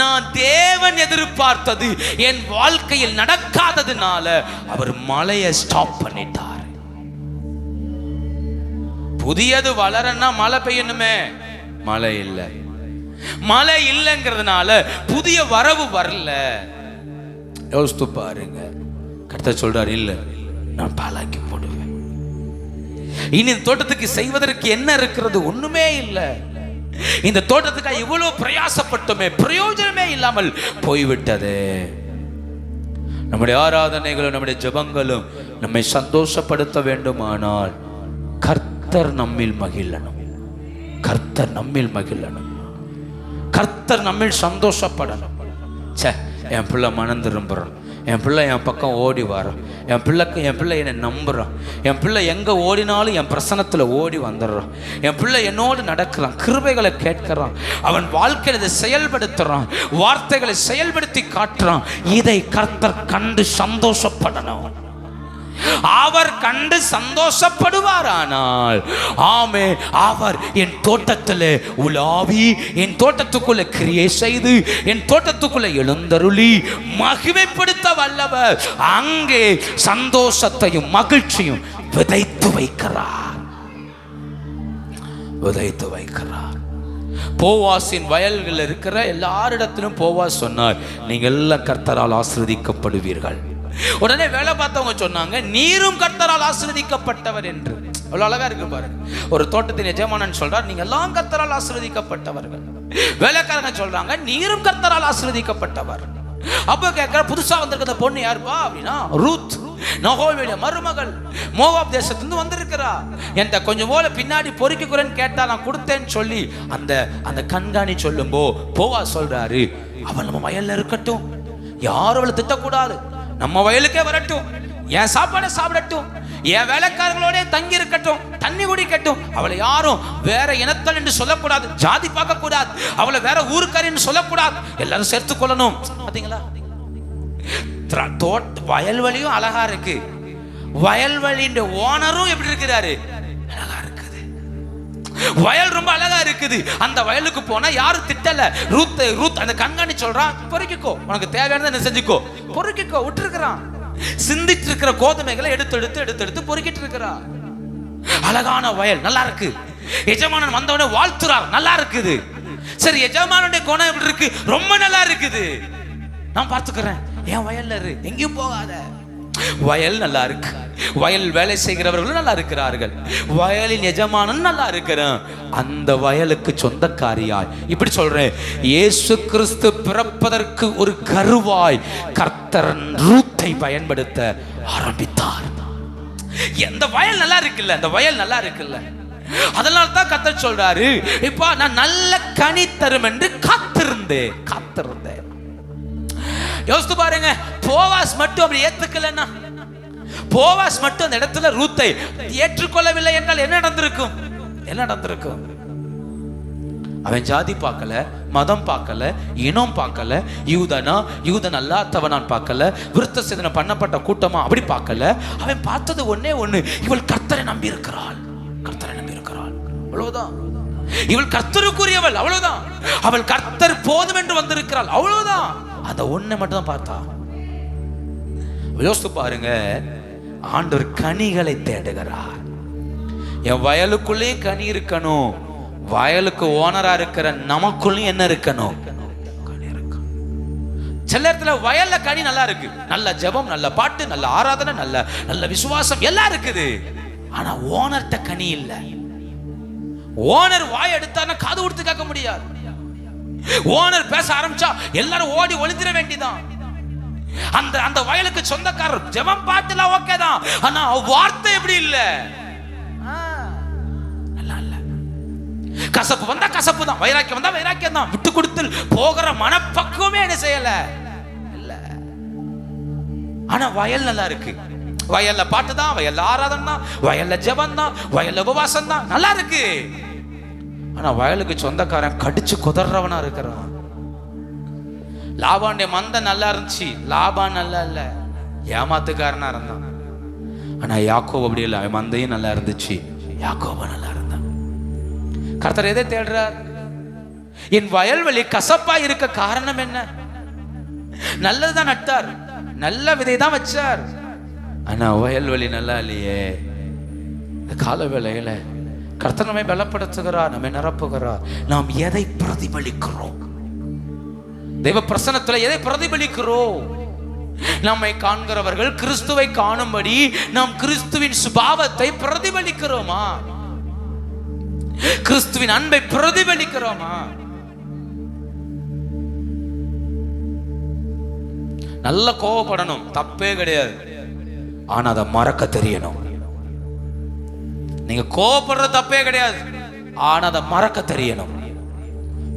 Speaker 1: நான் தேவன் எதிர்பார்த்தது என் வாழ்க்கையில் நடக்காததுனால அவர் மழையை ஸ்டாப் பண்ணிட்டார். புதியது வளரன்னா மழை பெய்யணுமே, மழை இல்லை. மழை இல்லைங்கிறதுனால புதிய வரவு வரல. யோசித்து பாருங்க. கர்த்தர் சொல்றார், இல்ல நான் பாழாக்கி போடுவேன். இனி இந்த தோட்டத்துக்கு செய்வதற்கு என்ன இருக்கிறது? ஒண்ணுமே இல்லை. இந்த தோட்டத்துக்காக இவ்வளவு பிரயாசப்பட்டோமே, பிரயோஜனமே இல்லாமல் போய்விட்டது. நம்முடைய ஆராதனைகளும் நம்முடைய ஜெபங்களும் நம்மை சந்தோஷப்படுத்த வேண்டுமானால் கர்த்தர் நம்மில் மகிழணும். கர்த்தர் நம்மில் மகிழணும். கர்த்தர் நம்மில் சந்தோஷப்படணும். என் பிள்ளை மனம் திரும்புறான், என் பிள்ளை என் பக்கம் ஓடி வரான், என் பிள்ளை என்னை நம்புகிறான், என் பிள்ளை எங்கே ஓடினாலும் என் பிரசனத்தில் ஓடி வந்துடுறான், என் பிள்ளை என்னோடு நடக்கிறான், கிருபைகளை கேட்கிறான், அவன் வாழ்க்கையில் இதை செயல்படுத்துகிறான், வார்த்தைகளை செயல்படுத்தி காட்டுறான். இதை கர்த்தர் கண்டு சந்தோஷப்படணும். அவர் கண்டு சந்தோஷப்படுவாரானால் ஆமே, அவர் என் தோட்டத்தில் உலாவி என் தோட்டத்துக்குள்ள கிரியை செய்து என் தோட்டத்துக்குள்ள எழுந்தருளி மகிமைப்படுத்த வல்லவர். அங்கே சந்தோஷத்தையும் மகிழ்ச்சியும் விதைத்து வைக்கிறார், விதைத்து வைக்கிறார். போவாசின் வயல்கள் இருக்கிற எல்லாரிடத்திலும் போவாஸ் சொன்னார், நீங்கள் எல்லாம் கர்த்தரால் ஆசீர்வதிக்கப்படுவீர்கள். உடனே வேலை பார்த்தவங்க சொன்னாங்க, நீரும் கர்த்தரால் ஆசீர்வதிக்கப்பட்டவர் என்று. அவ்வளவு அழகா இருக்கு பாருங்க. ஒரு தோட்டத்தின் எஜமானன் சொல்றார், நீங்க எல்லாம் கர்த்தரால் ஆசீர்வதிக்கப்பட்டவர்கள். வேலைக்காரங்க சொல்றாங்க, நீரும் கர்த்தரால் ஆசீர்வதிக்கப்பட்டவர். அப்ப கேட்கிற, புதுசா வந்திருக்கிற பொண்ணு யாருப்பா அப்படின்னா, ரூத், நகோமியுடைய மருமகள், மோவாப் தேசத்திலிருந்து வந்திருக்கிறா. என்கிட்ட கொஞ்சம் போல பின்னாடி பொறுக்கிக்கிறேன்னு கேட்டா நான் கொடுத்தேன்னு சொல்லி அந்த கண்காணி சொல்லும்போ போவா சொல்றாரு, அவள் நம்ம வயல்ல இருக்கட்டும், யாரும் அவளை திட்டக்கூடாது, நம்ம வயலுக்கே வரட்டும், என் சாப்பாடை சாப்பிடட்டும், என் வேலைக்காரங்களோட தங்கி இருக்கட்டும், தண்ணி குடிக்கட்டும், அவளை யாரும் வேற இனத்தல் என்று சொல்லக்கூடாது, ஜாதி பார்க்க கூடாது, அவளை வேற ஊருக்காரி என்று சொல்லக்கூடாது, எல்லாரும் சேர்த்து கொள்ளணும். பாத்தீங்களா, வயல்வெளியும் அழகா இருக்கு, வயல்வெளியின் ஓனரும் எப்படி இருக்கிறாரு, அழகா இருக்குது, வயல் ரொம்ப அழகா இருக்குது. அந்த வயலுக்கு போனா யாரும் திட்டல. ரூத் அந்த கண்காணி சொல்றான், பொறுக்கிக்கோ, உனக்கு தேவையானதை செஞ்சுக்கோ, பொறுக்கிக்கோ, விட்டுருக்கிறான். சிந்திட்டு இருக்கிற கோதுமைகளை எடுத்து பொறுக்கிட்டு இருக்கிறான். அழகான வயல், நல்லா இருக்கு. எஜமானன் வந்தவனே வாழ்த்துறார், நல்லா இருக்குது. சரி, எஜமானுடைய குணம் எப்படி இருக்கு, ரொம்ப நல்லா இருக்குது, நான் பார்த்துக்கிறேன், என் வயல்ல இரு, எங்கேயும் போகாத. வயல் நல்லா இருக்கு, வயல் வேலை செய்கிறவர்களும் நல்லா இருக்கிறார்கள், வயலின் எஜமானன் நல்லா இருக்கிறான். அந்த வயலுக்கு சொந்தக்காரியாய், இப்படி சொல்றேன், இயேசு கிறிஸ்து பிறப்பதற்கு ஒரு கருவாய் கர்த்தர் ரூத்தை பயன்படுத்த ஆரம்பித்தார். இந்த வயல் நல்லா இருக்குல்ல, இந்த வயல் நல்லா இருக்குல்ல, அதனால தான் கர்த்தர் சொல்றாரு, இப்ப நான் நல்ல கனி தரும் என்று காத்திருந்தேன். யோசித்து பாருங்க, போவாஸ் மட்டும் அப்படி ஏத்துக்கலன்னா, போவாஸ் மட்டும் அந்த இடத்துல ரூத்தை ஏற்றுக்கொள்ளவில்லை என்றால் என்ன நடந்திருக்கும்? அவன் ஜாதி பார்க்கல, மதம் பார்க்கல, இனம் பார்க்கல, யூதன் அல்லாதவனான் பார்க்கல, விருத்த சேதனை பண்ணப்பட்ட கூட்டமா அப்படி பார்க்கல. அவன் பார்த்தது ஒன்னே ஒண்ணு, இவள் கர்த்தரை நம்பி இருக்கிறாள், அவ்வளவுதான். இவள் கர்த்தருக்குரியவள், அவ்வளவுதான். அவள் கர்த்தர் போதும் என்று வந்திருக்கிறாள், அவ்வளவுதான். அந்த ஒண்ணை மட்டும் தான் பார்த்தா. யோசித்து பாருங்க, ஆண்டவர் கனிகளை தேடுகிறார். என் வயலுக்குள்ளேயும் கனி இருக்கணும், வயலுக்கு ஓனரா இருக்கிற நமக்குள்ளேயும் என்ன இருக்கணும், கனி இருக்கணும். சில இடத்துல வயல்ல கனி நல்லா இருக்கு, நல்ல ஜெபம், நல்ல பாட்டு, நல்ல ஆராதனை, நல்ல விசுவாசம் எல்லாம் இருக்குது. ஆனா ஓனர்ட்ட கனி இல்ல. ஓனர் வாய் எடுத்தாருன்னா காது கொடுத்து கேட்க முடியாது. ஓனர் பேச ஆரம்பிச்சா எல்லாரும் ஓடி ஒளிந்திர வேண்டிதான். அந்த வயலுக்கு சொந்தக்காரர் ஜெபம் பாட்டுலாம் ஓகே தான், ஆனா வார்த்தை எப்படி இல்ல, நல்லா இல்ல. கசப்பு வந்தா கசப்பு தான், வைராக்கியம் வந்தா வைராக்கியம் தான், விட்டு கொடுத்து போகிற மனப்பக்குவமே என்ன செய்யல இல்ல. ஆனா வயல் நல்லா இருக்கு, வயல்ல பாட்டு தான், வயல்ல ஆராதனை தான், வயல்ல ஜெபம் தான், வயல்ல உபவாசம் தான், நல்லா இருக்கு. ஆனா வயலுக்கு சொந்தக்காரன் கடிச்சு குதறவனா இருக்கிறான். லாபானுடைய மந்தை நல்லா இருந்துச்சு, லாபான் நல்லா இல்ல, ஏமாத்துக்காரனா இருந்தான். ஆனா யாக்கோபு அப்படி இல்லை, அவன் மந்தையும் நல்லா இருந்துச்சு, யாக்கோபு நல்லா இருந்தான். கர்த்தர் எதை தேடுறார்? என் வயல்வெளி கசப்பா இருக்க காரணம் என்ன? நல்லதுதான் நட்டார், நல்ல விதை தான் வச்சார், ஆனா வயல்வெளி நல்லா இல்லையே. இந்த கால வேளையில கர்த்தர் நம்மை பலப்படுத்துகிறார், நம்மை நிரப்புகிறார். நாம் எதை பிரதிபலிக்கிறோம்? தெய்வ பிரசன்னத்தில் எதை பிரதிபலிக்கிறோம்? நம்மை காண்கிறவர்கள் கிறிஸ்துவை காணும்படி நாம் கிறிஸ்துவின் சுபாவத்தை பிரதிபலிக்கிறோமா? கிறிஸ்துவின் அன்பை பிரதிபலிக்கிறோமா? நல்ல கோபப்படணும், தப்பே கிடையாது, ஆனா அதை மறக்க தெரியணும். நீங்க கோபப்படுற தப்பே கிடையாது, ஆனா அதை மறக்க தெரியணும்,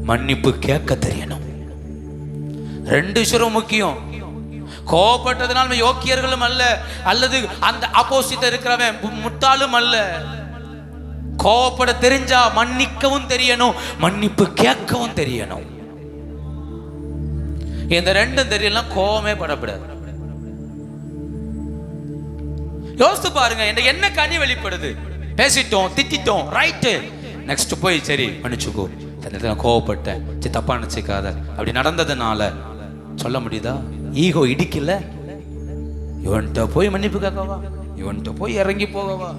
Speaker 1: மன்னிப்பு கேட்க தெரியணும். ரெண்டு விஷயம் முக்கியம். கோபப்பட்டதுனால நம்ம யோக்கியர்களும் அல்ல, அல்லது அந்த ஆப்போசிட் இருக்கிறவன் முட்டாளும் அல்ல. கோபப்பட தெரிஞ்சா மன்னிக்கவும் தெரியணும், மன்னிப்பு கேட்கவும் தெரியணும். இந்த ரெண்டும் தெரியலாம், கோபமே படப்படாது. யோசித்து பாருங்க, என்ன கனி வெளிப்படுது? பேசிட்டோம், திட்டிட்டோம், ரைட்டு, நெக்ஸ்ட் போய் சரி மன்னிச்சுக்கோ, கோவப்பட்டேன், தப்பா நினைச்சுக்காத, அப்படி நடந்ததுனால சொல்ல முடியுதா? ஈகோ இடிக்கல. இவன்கிட்ட போய் மன்னிப்பு கேட்கவா, இவன்கிட்ட போய் இறங்கி போகவா,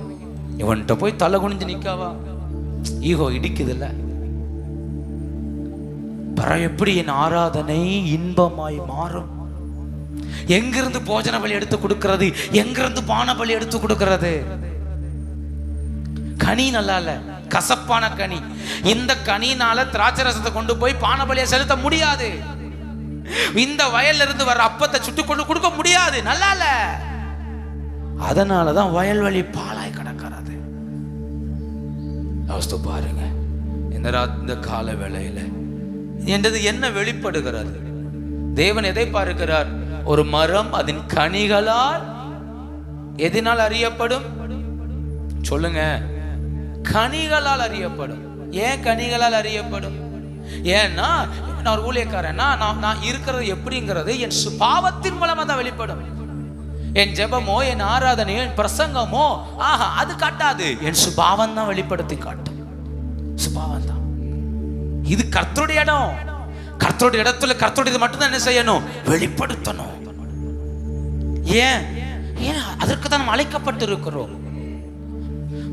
Speaker 1: இவன்கிட்ட போய் தலை குனிஞ்சு நிற்கவா? ஈகோ இடிக்குதுல்ல. எப்படி என் ஆராதனை இன்பமாய் மாறும்? எங்கிருந்து போஜன பலி எடுத்து கொடுக்கிறது, எங்கிருந்து பான பலி எடுத்து கொடுக்கிறது? கனி நல்லா இல்ல, கசப்பான கனி. இந்த கனினால திராட்சை ரசத்தை கொண்டு போய் பான பலியை செலுத்த முடியாது. இந்த வயல்ல இருந்து வர அப்பத்தை சுட்டு கொண்டு கொடுக்க முடியாது, நல்லா இல்ல. அதனாலதான் வயல்வெளி பாலாய் கிடக்கிறது. யோசித்து பாருங்க, இந்த கால வேளையில என்றது என்ன வெளிப்படுகிறது? தேவன் எதை பார்க்கிறார்? ஒரு மரம் அதன் கனிகளால் எதனால் அறியப்படும்? சொல்லுங்க, கனிகளால் அறியப்படும். ஏன் கனிகளால் அறியப்படும்? ஏன்னா நான் ஒரு ஊழியக்காரன், நான் இருக்கிறது எப்படிங்கிறது என் சுபாவத்தின் மூலமா தான் வெளிப்படும். என் ஜெபமோ, என் ஆராதனையோ, என் பிரசங்கமோ அது காட்டாது. என் சுபாவம் தான் வெளிப்படுத்தி காட்டும். சுபாவம் தான். இது கர்த்தருடைய இடம். கர்த்தருடைய இடத்துல கர்த்தருடைய மட்டும்தான் என்ன செய்யணும்? வெளிப்படுத்தணும். ஏன்? அதற்கு தான் நம்ம அழைக்கப்பட்டு இருக்கிறோம்.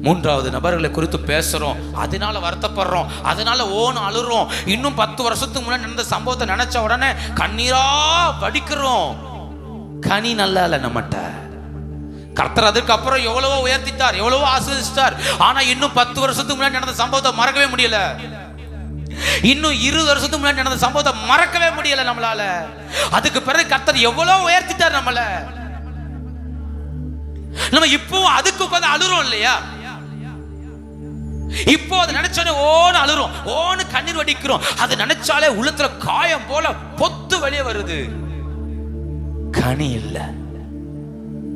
Speaker 1: மூன்றாவது நபர்களை குறித்து பேசுறோம், அதனால வருத்தப்படுறோம், அதனால அழுறோம். இன்னும் 10 வருஷத்துக்கு முன்னாடி நடந்த சம்பவத்தை நினைச்ச உடனே கண்ணீரா வடிக்கிறோம். கனி நல்லா இல்ல நம்மகிட்ட. கர்த்தர் அதுக்கு அப்புறம் எவ்வளவோ உயர்த்திட்டார், எவ்வளவோ ஆசீர்வதிச்சிட்டார். ஆனா இன்னும் 10 வருஷத்துக்கு முன்னாடி நடந்த சம்பவத்தை மறக்கவே முடியல. இன்னும் 20 வருஷத்துக்கு முன்னாடி நடந்த சம்பவத்தை மறக்கவே முடியல நம்மளால. அதுக்கு பிறகு கர்த்தர் எவ்வளவு உயர்த்திட்டார் நம்மள. நம்ம இப்போ அதுக்கு உட்கார்ந்து அழுறோம் இல்லையா? இப்போ அதை நினைச்சோடனே அழுறோம், கண்ணீர் வடிக்கிறோம். அது நினைச்சாலே உள்ளத்துல காயம் போல பொத்து வெளியே வருது. கனி இல்ல,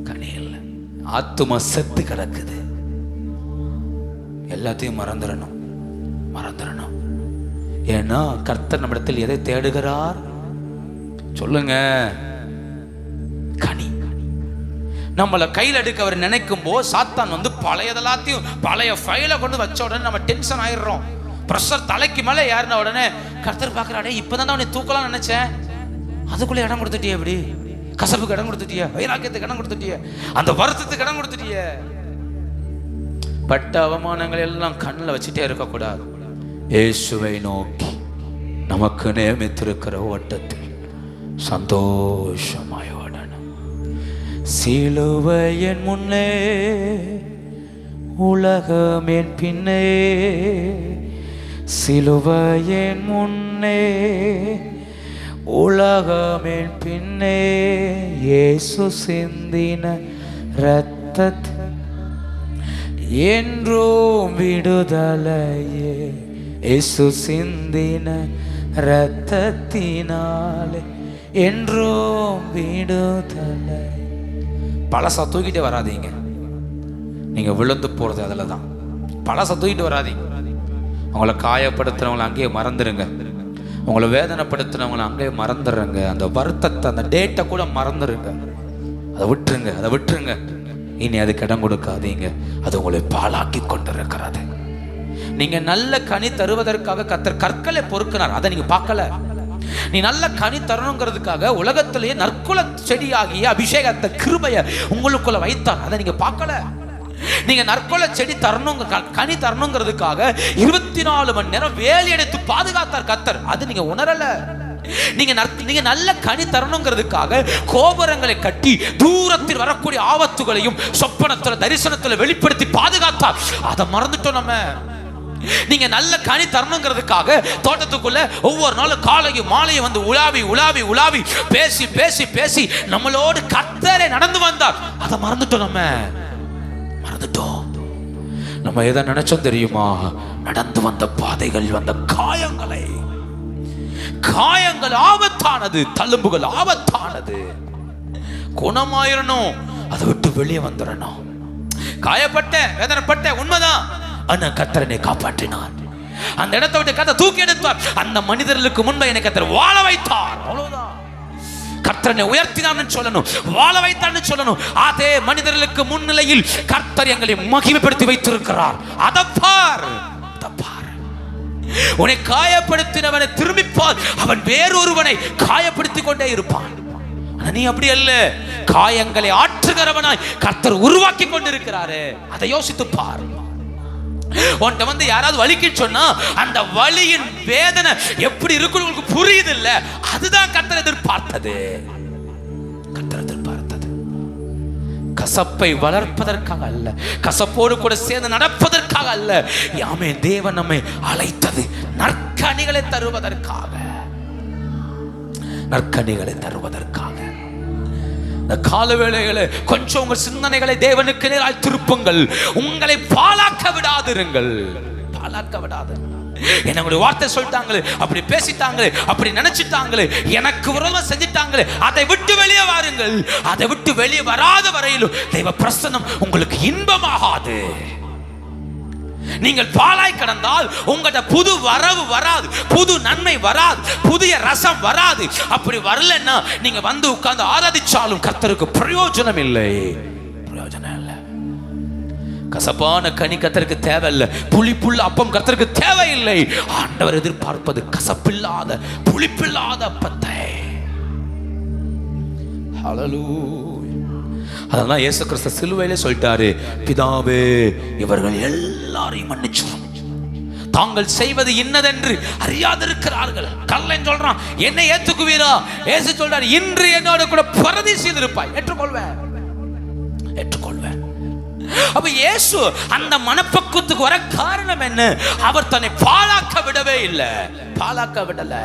Speaker 1: கனி இல்ல. ஆத்துமா செத்து கிடக்குது. எல்லாத்தையும் மறந்துடணும். ஏன்னா கர்த்தர் நம்மிடத்தில் எதை தேடுகிறார்? சொல்லுங்க, கனி. நம்மளை கையில் எடுக்க அவர் நினைக்கும் போது சாத்தான் பழையதெல்லாத்தையும் பழைய ஃபைலை கொண்டு வச்ச உடனே நம்ம டென்ஷன் ஆயிடுறோம். ப்ரெஷர் தலைக்கு மேலே ஏறின உடனே கர்த்தர் பார்க்குறாடே, இப்போதான் அவனை தூக்கலாம் நினைச்சேன், அதுக்குள்ளே இடம் கொடுத்துட்டியே, எப்படி கசப்புக்கு இடம் கொடுத்துட்டிய, வைராக்கியத்துக்கு இடம் கொடுத்துட்டிய, அந்த வருத்தத்துக்கு இடம் கொடுத்துட்டிய. பட்ட அவமானங்கள் எல்லாம் கண்ணில் வச்சுட்டே இருக்கக்கூடாது. இயேசுவை நோக்கி நமக்கு நியமித்திருக்கிற ஓட்டத்தில் சந்தோஷமாய் ஓடணும். சிலுவையின் முன்னே உலகம் என் பின்னே, சிலுவையின் முன்னே உலகம் என் பின்னே, இயேசு சிந்தின இரத்தத் என்றும் விடுதலையே, இயேசு சிந்தின இரத்தத்தினாலே என்றும் விடுதலை. பழசா தூக்கிட்டே வராதீங்க. நீங்க விழுந்து போறது அதுல தான். பழசா தூக்கிட்டு வராதீங்க. உங்களை காயப்படுத்துறவங்களை அங்கேயே மறந்துடுங்க. உங்களை வேதனைப்படுத்துறவங்களை அங்கேயே மறந்துடுங்க. அந்த வருத்தத்தை, அந்த டேட்டை கூட மறந்துடுங்க. அதை விட்டுருங்க. இனி அதுக்கு இடம் கொடுக்காதீங்க. அது உங்களை பாழாக்கி கொண்டிருக்கிறது. நீங்க நல்ல கனி தருவதற்காக கர்த்தர் கற்களை பொறுக்கினார், அதை நீங்க பார்க்கல. நீ நல்ல கனி தரணுங்கிறதுக்காக உலகத்திலேயே நற்குல செடியாகிய அபிஷேகத்தை, கிருபையை உங்களுக்குள்ள வைத்தார், அதை நீங்க பார்க்கல. நீங்க நற்குல செடி தரணும், கனி தரணுங்கிறதுக்காக 24 மணி நேரம் வேலி எடுத்து பாதுகாத்தார் கர்த்தர், அது நீங்க உணரல. நீங்க நல்ல கனி தரணுங்கிறதுக்காக கோபுரங்களை கட்டி தூரத்தில் வரக்கூடிய ஆபத்துகளையும் சொப்பனத்துல, தரிசனத்துல வெளிப்படுத்தி பாதுகாத்தார், அதை மறந்துட்டோம் நம்ம. நீங்க நல்ல கனி தரணுங்கிறதுக்காக தோட்டத்துக்குள்ள ஒவ்வொரு நாளும் காலையும் மாலையும் உலாவி பேசி நம்மளோடு கர்த்தரே நடந்து வந்தார், அதை மறந்துட்டோம் நம்ம எதை நினைச்சோம் தெரியுமா? நடந்து வந்த பாதைகள், வந்த காயங்கள் ஆபத்தானது, தழும்புகள் ஆபத்தானது. குணமாயிரணும், அதை விட்டு வெளியே வந்துடணும். காயப்பட்ட, வேதனைப்பட்ட, உண்மைதான். ஆனா கர்த்தர் என்னை காப்பாற்றினார். அந்த இடத்தை விட்டு கர்த்தர் தூக்கி எடுத்தார். அந்த மனிதர்களுக்கு முன்பே என்னை கர்த்தர் வாழ வைத்தார். அவ்வளவுதான். கர்த்தரை உயர்த்தினான்னு சொல்லணும், வாழ வைத்தான்னு சொல்லணும். அதே மனிதர்களுக்கு முன்னிலையில் கர்த்தர் எங்களை மகிமைப்படுத்தி வைத்திருக்கிறார். அதை பார். உன்னை காயப்படுத்தினவனை திரும்பிப்பார், அவன் வேறொருவனை காயப்படுத்திக் கொண்டே இருப்பான். நீ அப்படி அல்ல, காயங்களை ஆற்றுகிறவனாய் கர்த்தர் உருவாக்கி கொண்டிருக்கிறாரே, அதை யோசித்து பார். உன்கிட்ட வந்து யாராவது வலிக்கு சொன்னா அந்த வலியின் வேதனை எப்படி இருக்குன்னு உங்களுக்கு புரியுது இல்ல? அதுதான் கர்த்தர் எதிர்பார்த்தது. கர்த்தர் எதிர்பார்த்தது கசப்பை வளர்ப்பதற்காக அல்ல, கசப்போடு கூட சேர்ந்து நடப்பதற்காக அல்ல. யாமே தேவன் நம்மை அழைத்தது நற்கனிகளை தருவதற்காக, நற்கனிகளை தருவதற்காக. இந்த கால வேளைகளை கொஞ்சம் உங்கள் சிந்தனைகளை தேவனுக்கு நேராய் திருப்புங்கள். உங்களை பாழாக்க விடாதிருங்கள், பாழாக்க விடாதிருங்கள். என்ன ஒரு வார்த்தை சொல்லிட்டாங்களே, அப்படி பேசிட்டாங்களே, அப்படி நினைச்சிட்டாங்களே, எனக்கு விரோதமா செஞ்சிட்டாங்களே, அதை விட்டு வெளியே வாருங்கள். அதை விட்டு வெளியே வராத வரையிலும் தேவ பிரசன்னம் உங்களுக்கு இன்பமாகாது. நீங்கள் பாழாய் கடந்தால் உங்கள்கிட்ட புது வரவு வராது, புது நன்மை வராது, புதிய ரசம் வராது. அப்படி வரலன்னா நீங்க வந்து உட்கார்ந்து ஆராதிச்சாலும் கர்த்தருக்கு பிரயோஜனம் இல்லை, பிரயோஜனம் இல்லை. கசப்பான கனி கர்த்தருக்கு தேவையில்லை, புளிப்புள்ள அப்பம் கர்த்தருக்கு தேவையில்லை. ஆண்டவர் எதிர்பார்ப்பது கசப்பில்லாத புளிப்பில்லாத அப்பத்தை. ஹல்லேலூயா. அதெல்லாம் இயேசு கிறிஸ்து சிலுவையிலே சொல்லிட்டாரு, பிதாவே இவர்கள் எல்லாரையும் மன்னிச்சிரும், தாங்கள் செய்வது இன்னதென்று அறியாதிருக்கிறார்கள். கல்லன் சொல்றான், என்னை ஏற்றுக்குவீரா? இயேசு சொல்றாரு, இன்று என்னோட கூட பரதீசில் இருப்பாய். ஏற்றுக்கொள்வேன், ஏற்றுக்கொள்வேன். அப்ப இயேசு அந்த மனப்பக்குவத்துக்கு வர காரணம் என்ன? அவர் தன்னை பாழாக்க விடவே இல்லை, பாழாக்க விடல.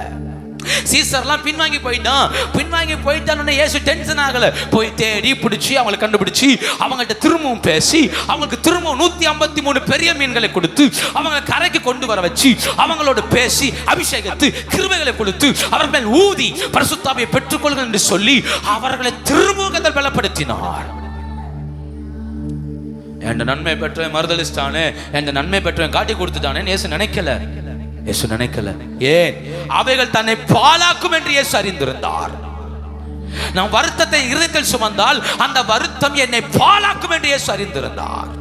Speaker 1: சீசர்லாம் பின்வாங்கி போயிட்டான். இயேசு டென்ஷன் ஆகல, போய் தேடி பிடிச்சி அவங்களை கண்டுபிடிச்சி அவங்கள்ட்ட திரும்பவும் பேசி அவங்களுக்கு திரும்பவும் 153 பெரிய மீன்களை கொடுத்து அவங்களை கரைக்கு கொண்டு வர வச்சு அவங்களோட பேசி அபிஷேகத்து கிருபைகளை கொடுத்து அவர்கள் மேல் ஊதி பரிசுத்த ஆவியை பெற்றுக்கொள்ளுங்கள் என்று சொல்லி அவர்களை திரும்பவும் பலப்படுத்தினார். என் நன்மை பெற்றவன் மறுதலிச்சிட்டானே, என் நன்மை பெற்றவன் காட்டி கொடுத்துட்டானே இயேசு நினைக்கல. இயேசு நினைக்கல. ஏன்? அவைகள் தன்னை பாழாக்கும் என்று இயேசு அறிந்திருந்தார். நான் வருத்தத்தை இருதயத்தில் சுமந்தால் அந்த வருத்தம் என்னை பாழாக்கும் என்று இயேசு அறிந்திருந்தார்.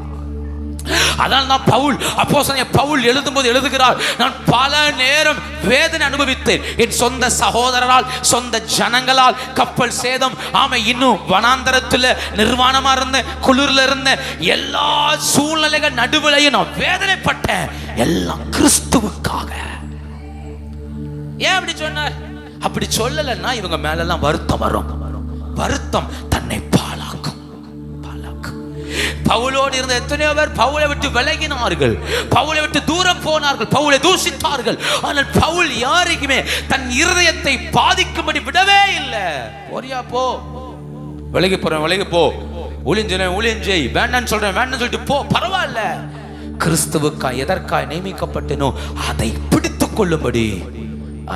Speaker 1: அதனால் தான் பவுல், அப்போஸ்தலன் பவுல் எழுதும்போது எழுதுகிறார், நான் பல நேரம் வேதனை அனுபவித்தேன். என் சொந்த சகோதரரால், சொந்த ஜனங்களால், கப்பல் சேதம், ஆமை இன்னும் வனாந்தரத்தில் நிர்வாணமா இருந்த, குளிர்ல இருந்த, எல்லா சூழ்நிலைகள் நடுவிலையும் நான் வேதனைப்பட்டேன். எல்லாம் கிறிஸ்துவுக்காக. ஏன் அப்படி சொன்னார்? அப்படி சொல்லலைன்னா இவங்க மேலெல்லாம் வருத்தம் வரும். வருத்தம் தன்னை பாழாக்கும். பவுலோடு இருந்த எத்தனையோ பேர் பவுலை விட்டு விலகினார்கள், பவுலை விட்டு தூரம் போனார்கள், பவுலை தூஷித்தார்கள். ஆனால் பவுல் யாருக்குமே தன் இருதயத்தை பாதிக்கும்படி விடவே இல்லை. போறியா போ, விலகி போறேன் விலகி போ, ஊழியஞ்சை வேண்டான்னு சொல்றேன் வேண்டான்னு சொல்லிட்டு போ, பரவாயில்ல. கிறிஸ்துவுக்காய் எதற்காய் நியமிக்கப்பட்டனோ அதை பிடித்துக் கொள்ளும்படி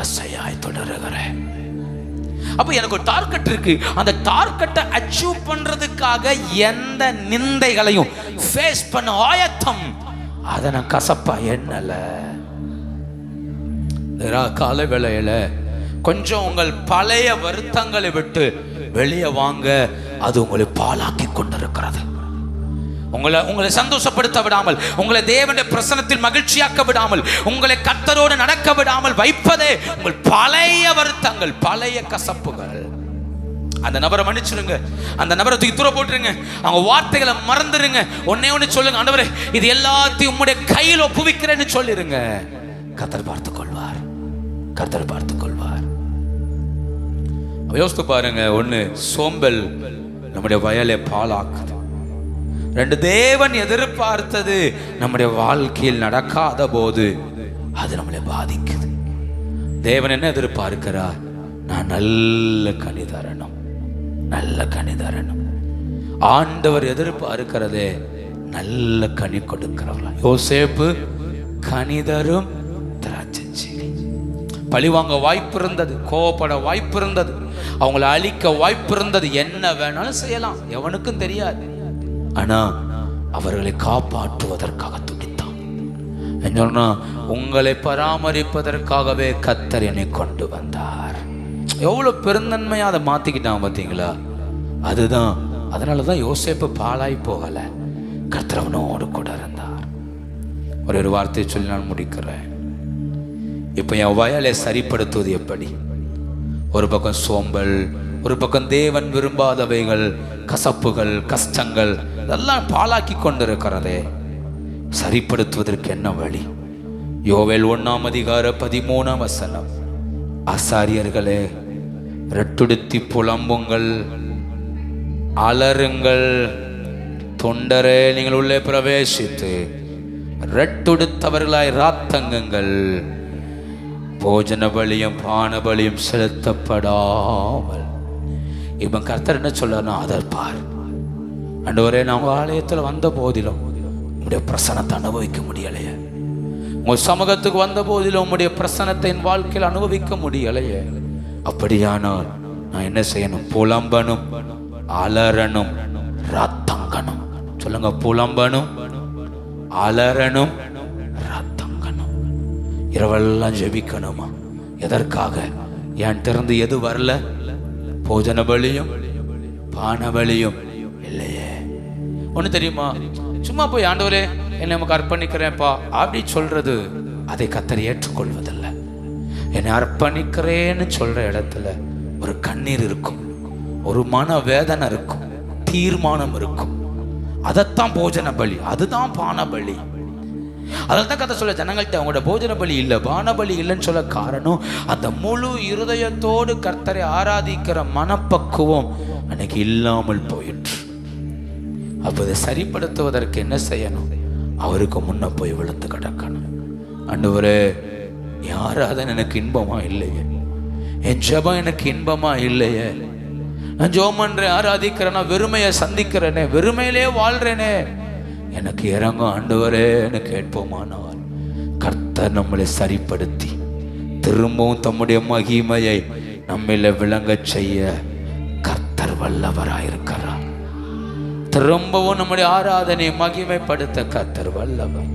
Speaker 1: ஆசையாய் தொடருகிறேன். அப்ப எனக்கு ஒரு டார்கெட் இருக்கு. அந்த டார்கெட்டை அச்சீவ் பண்றதுக்காக எந்த நிந்தைகளையும் ஃபேஸ் பண்ண ஆயத்தம். அதை நான் கசப்பா எண்ணல. கால வேளையில கொஞ்சம் உங்கள் பழைய வருத்தங்களை விட்டு வெளியே வாங்க. அது உங்களை பாழாக்கி கொண்டிருக்கிறது. உங்களை சந்தோஷப்படுத்த விடாமல், உங்களை தேவனுடைய பிரசன்னத்தில் மகிழ்ச்சியாக்க விடாமல், உங்களை கர்த்தரோடு நடக்க விடாமல் வைப்பதே உங்கள் பழைய வருத்தங்கள், பழைய கசப்புகள். அந்த நபரை மன்னிச்சிருங்க, அந்த நபரை தூக்கி தூர போட்டுருங்க, அவங்க வார்த்தைகளை மறந்துருங்க. ஒண்ணே சொல்லுங்க, ஆண்டவரே இது எல்லாத்தையும் உம்முடைய கையில் ஒப்புவிக்கிறேன்னு சொல்லிருங்க. கர்த்தர் பார்த்துக் கொள்வார், கர்த்தர் பார்த்துக் கொள்வார். யோசித்து பாருங்க. ஒண்ணு, சோம்பல் நம்முடைய வயலை பாழாக்குது. 2, தேவன் எதிர்பார்த்தது நம்முடைய வாழ்க்கையில் நடக்காத போது அது நம்மளை பாதிக்குது. தேவன் என்ன எதிர்பார்க்கிறார்? நான் நல்ல கனி தரணும், நல்ல கனி தரணும். ஆண்டவர் எதிர்பார்க்கிறதே நல்ல கனி கொடுக்கிறவங்களா. யோசேப்பு கனி தரும் திராட்சை செடி. பழிவாங்க வாய்ப்பு இருந்தது, கோபப்பட வாய்ப்பு இருந்தது. அவங்கள அழிக்க வாய்ப்பு இருந்தது. என்ன வேணாலும் செய்யலாம், எவனுக்கும் தெரியாது. ஆனா அவர்களை காப்பாற்றுவதற்காக துடித்தான். என்ன, உங்களை பராமரிப்பதற்காகவே கர்த்தர் என்னை கொண்டு வந்தார். எவ்வளவு பெருந்தன்மையா அதை மாத்திக்கிட்டான் பார்த்தீங்களா? அதுதான், அதனாலதான் யோசேப்பு பாழாய் போகல. கர்த்தர் அவனோடு கூட இருந்தார். ஒரு வார்த்தையை சொல்லி நான் முடிக்கிறேன். இப்ப என் வயலை சரிப்படுத்துவது எப்படி? ஒரு பக்கம் சோம்பல், ஒரு பக்கம் தேவன் விரும்பாதவைகள், கசப்புகள், கஷ்டங்கள் இதெல்லாம் பாழாக்கி கொண்டிருக்கிறதே. சரிப்படுத்துவதற்கு என்ன வழி? யோவேல் 1:13 ஆசாரியர்களே, ரெட்டுடுத்தி புலம்புங்கள், அலறுங்கள், தொண்டரே நீங்கள் உள்ளே பிரவேசித்து ரெட்டுடுத்தவர்களாய் ராத்தங்குங்கள், போஜன பலியும் பான பலியும் செலுத்தப்படாமல். இவன் கர்த்தர் என்ன சொல்றாருன்னா, அதை பார் ஆண்டவரே, நான் உங்க ஆலயத்தில் வந்த போதிலும் உங்களுடைய பிரசனத்தை அனுபவிக்க முடியலையே, உங்க சமூகத்துக்கு வந்த போதிலும் உங்களுடைய பிரசனத்தை என் வாழ்க்கையில் அனுபவிக்க முடியலையே. அப்படியானால் நான் என்ன செய்யணும்? புலம்பனும், அலறனும், ரத்தங்கனும். சொல்லுங்க, புலம்பனும், அலறனும், ரத்தங்கனும். இரவெல்லாம் ஜெபிக்கணுமா? எதற்காக? என் திறந்து எது வரல? போஜன பலியும் பான பலியும் இல்லையே. ஒண்ணு தெரியுமா? சும்மா போய் ஆண்டவரே என்னை நமக்கு அர்ப்பணிக்கிறேன்ப்பா அப்படி சொல்றது, அதை கர்த்தர் ஏற்றுக்கொள்வதில்லை. என்னை அர்ப்பணிக்கிறேன்னு சொல்ற இடத்துல ஒரு கண்ணீர் இருக்கும், ஒரு மன வேதனை இருக்கும், தீர்மானம் இருக்கும். அதைத்தான் போஜன பலி, அதுதான் பான பலி. அதில் தான் கதை சொல்ல ஜனங்கள்கிட்ட அவங்களோட போஜன பலி இல்லை, பான பலி இல்லைன்னு சொல்ல காரணம், அந்த முழு இருதயத்தோடு கர்த்தரை ஆராதிக்கிற மனப்பக்குவம் அன்னைக்கு இல்லாமல் போயிற்று. அப்போ இதை சரிப்படுத்துவதற்கு என்ன செய்யணும்? அவருக்கு முன்ன போய் விழுந்து கிடக்கணும். ஆண்டவரே, என் ஆராதனை எனக்கு இன்பமா இல்லையே, என் ஜெபம் எனக்கு இன்பமா இல்லையே, நான் ஜெபம் பண்றேன், ஆராதிக்கிறேன்னா வெறுமையை சந்திக்கிறேனே, வெறுமையிலே வாழ்றேனே, எனக்கு இறங்கும் ஆண்டவரேன்னு கேட்போமானால் கர்த்தர் நம்மளை சரிப்படுத்தி திரும்பவும் தம்முடைய மகிமையை நம்மள விளங்க செய்ய கர்த்தர் வல்லவராயிருக்கிறார். திரும்பவும் நம்முடைய ஆராதனையை மகிமைப்படுத்த கர்த்தர் வல்லவர்.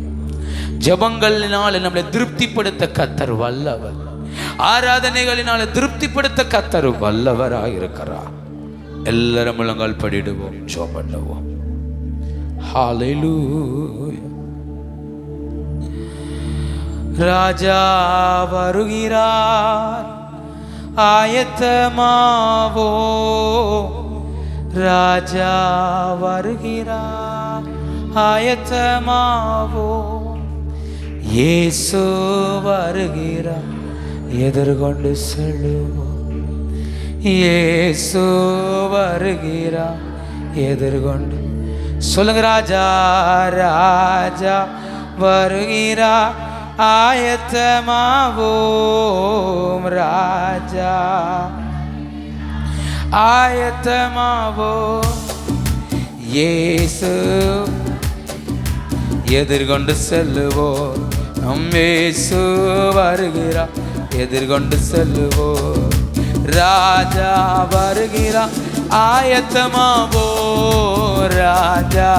Speaker 1: ஜெபங்களினால நம்மளை திருப்திப்படுத்த கர்த்தர் வல்லவர். ஆராதனைகளினால திருப்திப்படுத்த கர்த்தர் வல்லவராயிருக்கிறார். எல்லாரும் முழங்கால் படிடுவோம், ஜெபம் பண்ணுவோம். ஹல்லேலூயா. ராஜா வருகிறார், ஆயத்தமாவோ. ராஜா வருகிறார், ஆயத்தமாவோ. இயேசு வருகிறார், எதிர்கொண்டு செல்லுவோம். இயேசு வருகிறார், எதிர்கொண்டு சொல்லுங்க. ராஜா ராஜா வருகிறார், ஆயத்தமாவோம். ராஜா ஆயத்தமாவோம். இயேசு எதிர்கொண்டு செல்லுவோம். நம் இயேசு வருகிறார், எதிர்கொண்டு செல்லுவோம். ராஜா வருகிறார், ஆயத்தமாவோ. ராஜா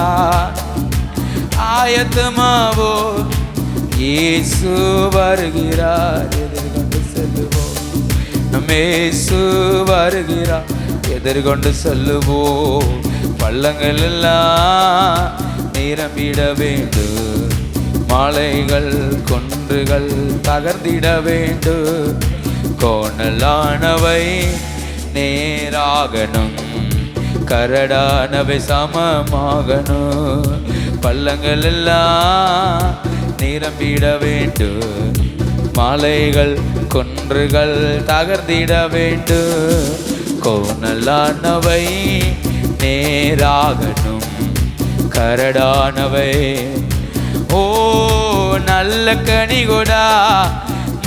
Speaker 1: ஆயத்தமாவோ. இயேசு வருகிறார், எதிர்கொண்டு செல்லுவோம். நம் இயேசு வருகிறார், எதிர்கொண்டு செல்லுவோம். பள்ளங்கள் எல்லாம் நிரம்பிட வேண்டும், மலைகள் குன்றுகள் தகர்ந்திட வேண்டும். கோணலானவை நேராகணும், கரடானவை சமமாகணும். பள்ளங்கள் எல்லாம் நிரம்பிட வேண்டும், மலைகள் குன்றுகள் தகர்ந்திட வேண்டும். கோணலானவை நேராகணும், கரடானவை. ஓ நல்ல கனிகொடா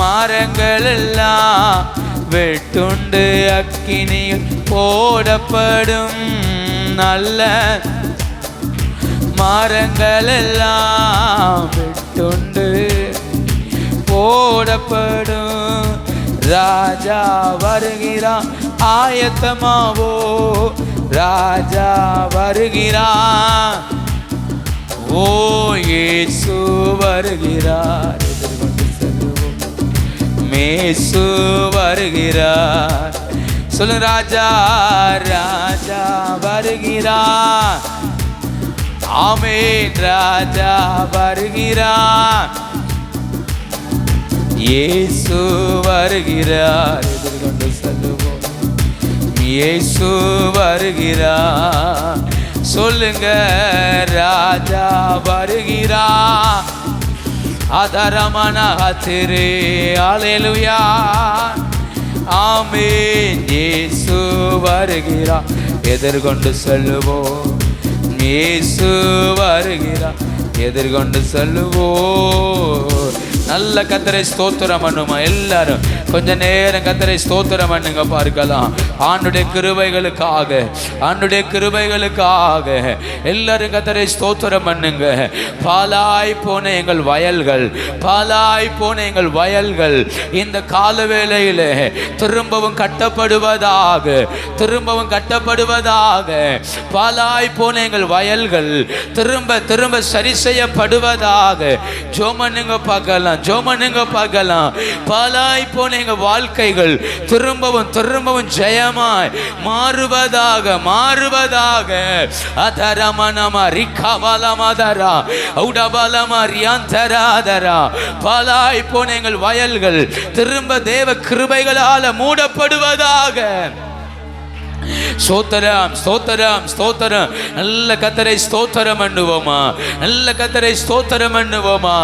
Speaker 1: மரங்கள் எல்லாம் வெட்டுண்டு அக்கினியில் போடப்படும். நல்ல மரங்கள் எல்லாம் வெட்டுண்டு போடப்படும். ராஜா வருகிறான், ஆயத்தமாவோ, ராஜா வருகிறார். ஓ இயேசு வருகிறார், எதிர்கொண்டு செல்வோம். மேசு வருகிறார். சொல்லு, ராஜா ராஜா வருகிறார். ஆமென், ராஜா வருகிறார். இயேசு வருகிறார், எதிர்கொண்டு செல்வோம். இயேசு வருகிறார். சொல்லுங்க, ராஜா வருகிறார். ஆதாரமான திரு அல்லேலூயா. ஆமென், இயேசு வருகிறார், எதிர்கொண்டு செல்வோம். இயேசு வருகிறார், எதிர்கொண்டு செல்வோம். நல்ல கர்த்தரை ஸ்தோத்திரம் பண்ணுமா? எல்லாரும் கொஞ்ச நேரம் கர்த்தரை ஸ்தோத்திரம் பண்ணுங்க பார்க்கலாம். ஆண்டுடைய கிருபைகளுக்காக, ஆண்டுடைய கிருபைகளுக்காக எல்லாரும் கர்த்தரை ஸ்தோத்திரம் பண்ணுங்க. பாலாய் போன எங்கள் வயல்கள், பாலாய் போன எங்கள் வயல்கள் இந்த காலவேளையில திரும்பவும் கட்டப்படுவதாக, திரும்பவும் கட்டப்படுவதாக. பாலாய் போன எங்கள் வயல்கள் திரும்ப திரும்ப சரி செய்யப்படுவதாக. ஜோமனுங்க பார்க்கலாம், ஜோமனுங்க பார்க்கலாம். பாலாய் போன எங்க வாழ்க்கைகள் திரும்பவும் திரும்பவும் ஜெயமாய் மாறுவதாக, மாறுவதாக. அதரமனமா ரிகவலமதரா உடபலமா ரியாந்தராதரா. பாலாய் போன எங்கள் வயல்கள் திரும்ப தேவ கிருபைகளால மூடப்படுவதாக. ஸ்தோத்திரம், ஸ்தோத்திரம், ஸ்தோத்திரம். நல்ல கர்த்தரை ஸ்தோத்திரம் பண்ணுவோமா? நல்ல கர்த்தரை ஸ்தோத்திரம் பண்ணுவோமா?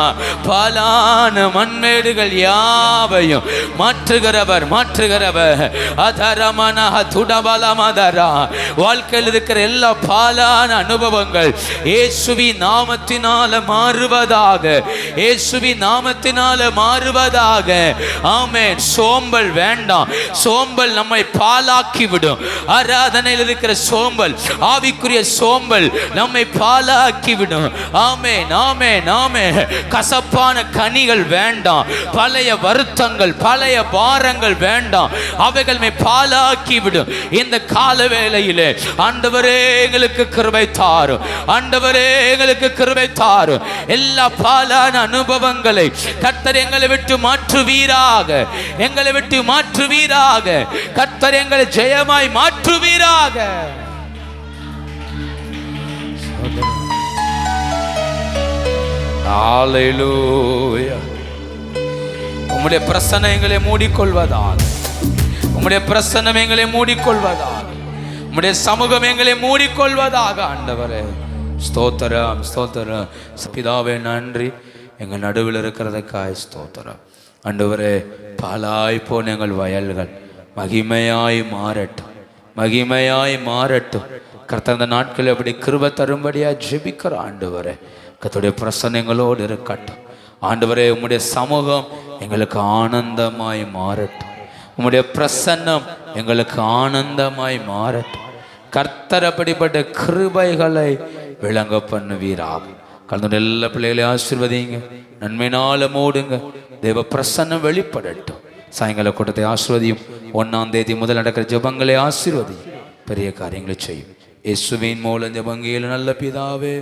Speaker 1: பாலான மண்மேடுகள் யாவையும் மாற்றுகிறவர், மாற்றுகிறவர். அதரமன துடபலமதரா. வாழ்க்கையில் இருக்கிற எல்லா பாலான அனுபவங்கள் இயேசுவின் நாமத்தினால மாறுவதாக, இயேசுவின் நாமத்தினால மாறுவதாக. ஆமென். சோம்பல் வேண்டாம், சோம்பல் நம்மை பாலாக்கி விடும். ஆராதனையில் இருக்கிற சோம்பல், ஆவிக்குரிய சோம்பல் நம்மை பாலாக்கி விடும். ஆமென், ஆமென், ஆமென். கசப்பான கனிகள் வேண்டாம், பழைய வருத்தங்கள், பழைய பாரங்கள் வேண்டாம். அவைகள் நம்மை பாலாக்கி விடும். இந்த கால வேளையிலே ஆண்டவரே எங்களுக்கு கிருபை தாரும், ஆண்டவரே எங்களுக்கு கிருபை தாரும். எல்லா பாலான அனுபவங்களை கர்த்தர் எங்களை விட்டு மாற்றுவீராக, எங்களை விட்டு மாற்றுவீராக. கர்த்தர் எங்களை ஜெயமாய் மாற்றுவீராக. ஹல்லேலூயா. உம்முடைய பிரசன்னம் எங்களை மூடிக்கொள்வதாக, உம்முடைய பிரசன்னம் எங்களை மூடிக்கொள்வதாக, உம்முடைய சமூகம் எங்களை மூடிக்கொள்வதாக. ஆண்டவரே ஸ்தோத்திரம், ஸ்தோத்திரம். பிதாவே நன்றி, எங்கள் நடுவில் இருக்கிறதுக்காய் ஸ்தோத்திரம். ஆண்டவரே பாலாய் போன எங்கள் வயல்கள் மகிமையாய் மாறட்டும், மகிமையாய் மாறட்டும். கர்த்தர் அந்த நாட்கள் எப்படி கிருபை தரும்படியா ஜெபிக்கிறோம். ஆண்டவரே கர்த்தருடைய பிரசன்னங்களோடு இருக்கட்டும். ஆண்டவரே உம்முடைய சமூகம் எங்களுக்கு ஆனந்தமாய் மாறட்டும், உம்முடைய பிரசன்னம் எங்களுக்கு ஆனந்தமாய் மாறட்டும். கர்த்தர் அப்படிப்பட்ட கிருபைகளை விளங்க பண்ணுவீராக. கலந்து எல்லா பிள்ளைகளையும் ஆசீர்வதிங்க, நன்மையினால மூடுங்க. தேவ பிரசன்னம் வெளிப்படட்டும். சாயங்கால கூட்டத்தை ஆசீர்வதியும். 1ஆம் தேதி முதல் நடக்கிற ஜெபங்களை ஆசீர்வதியும். பெரிய காரியங்களை செய்யும். இயேசுவின் மூலம் ஜெபங்கள் நல்ல பிதாவே.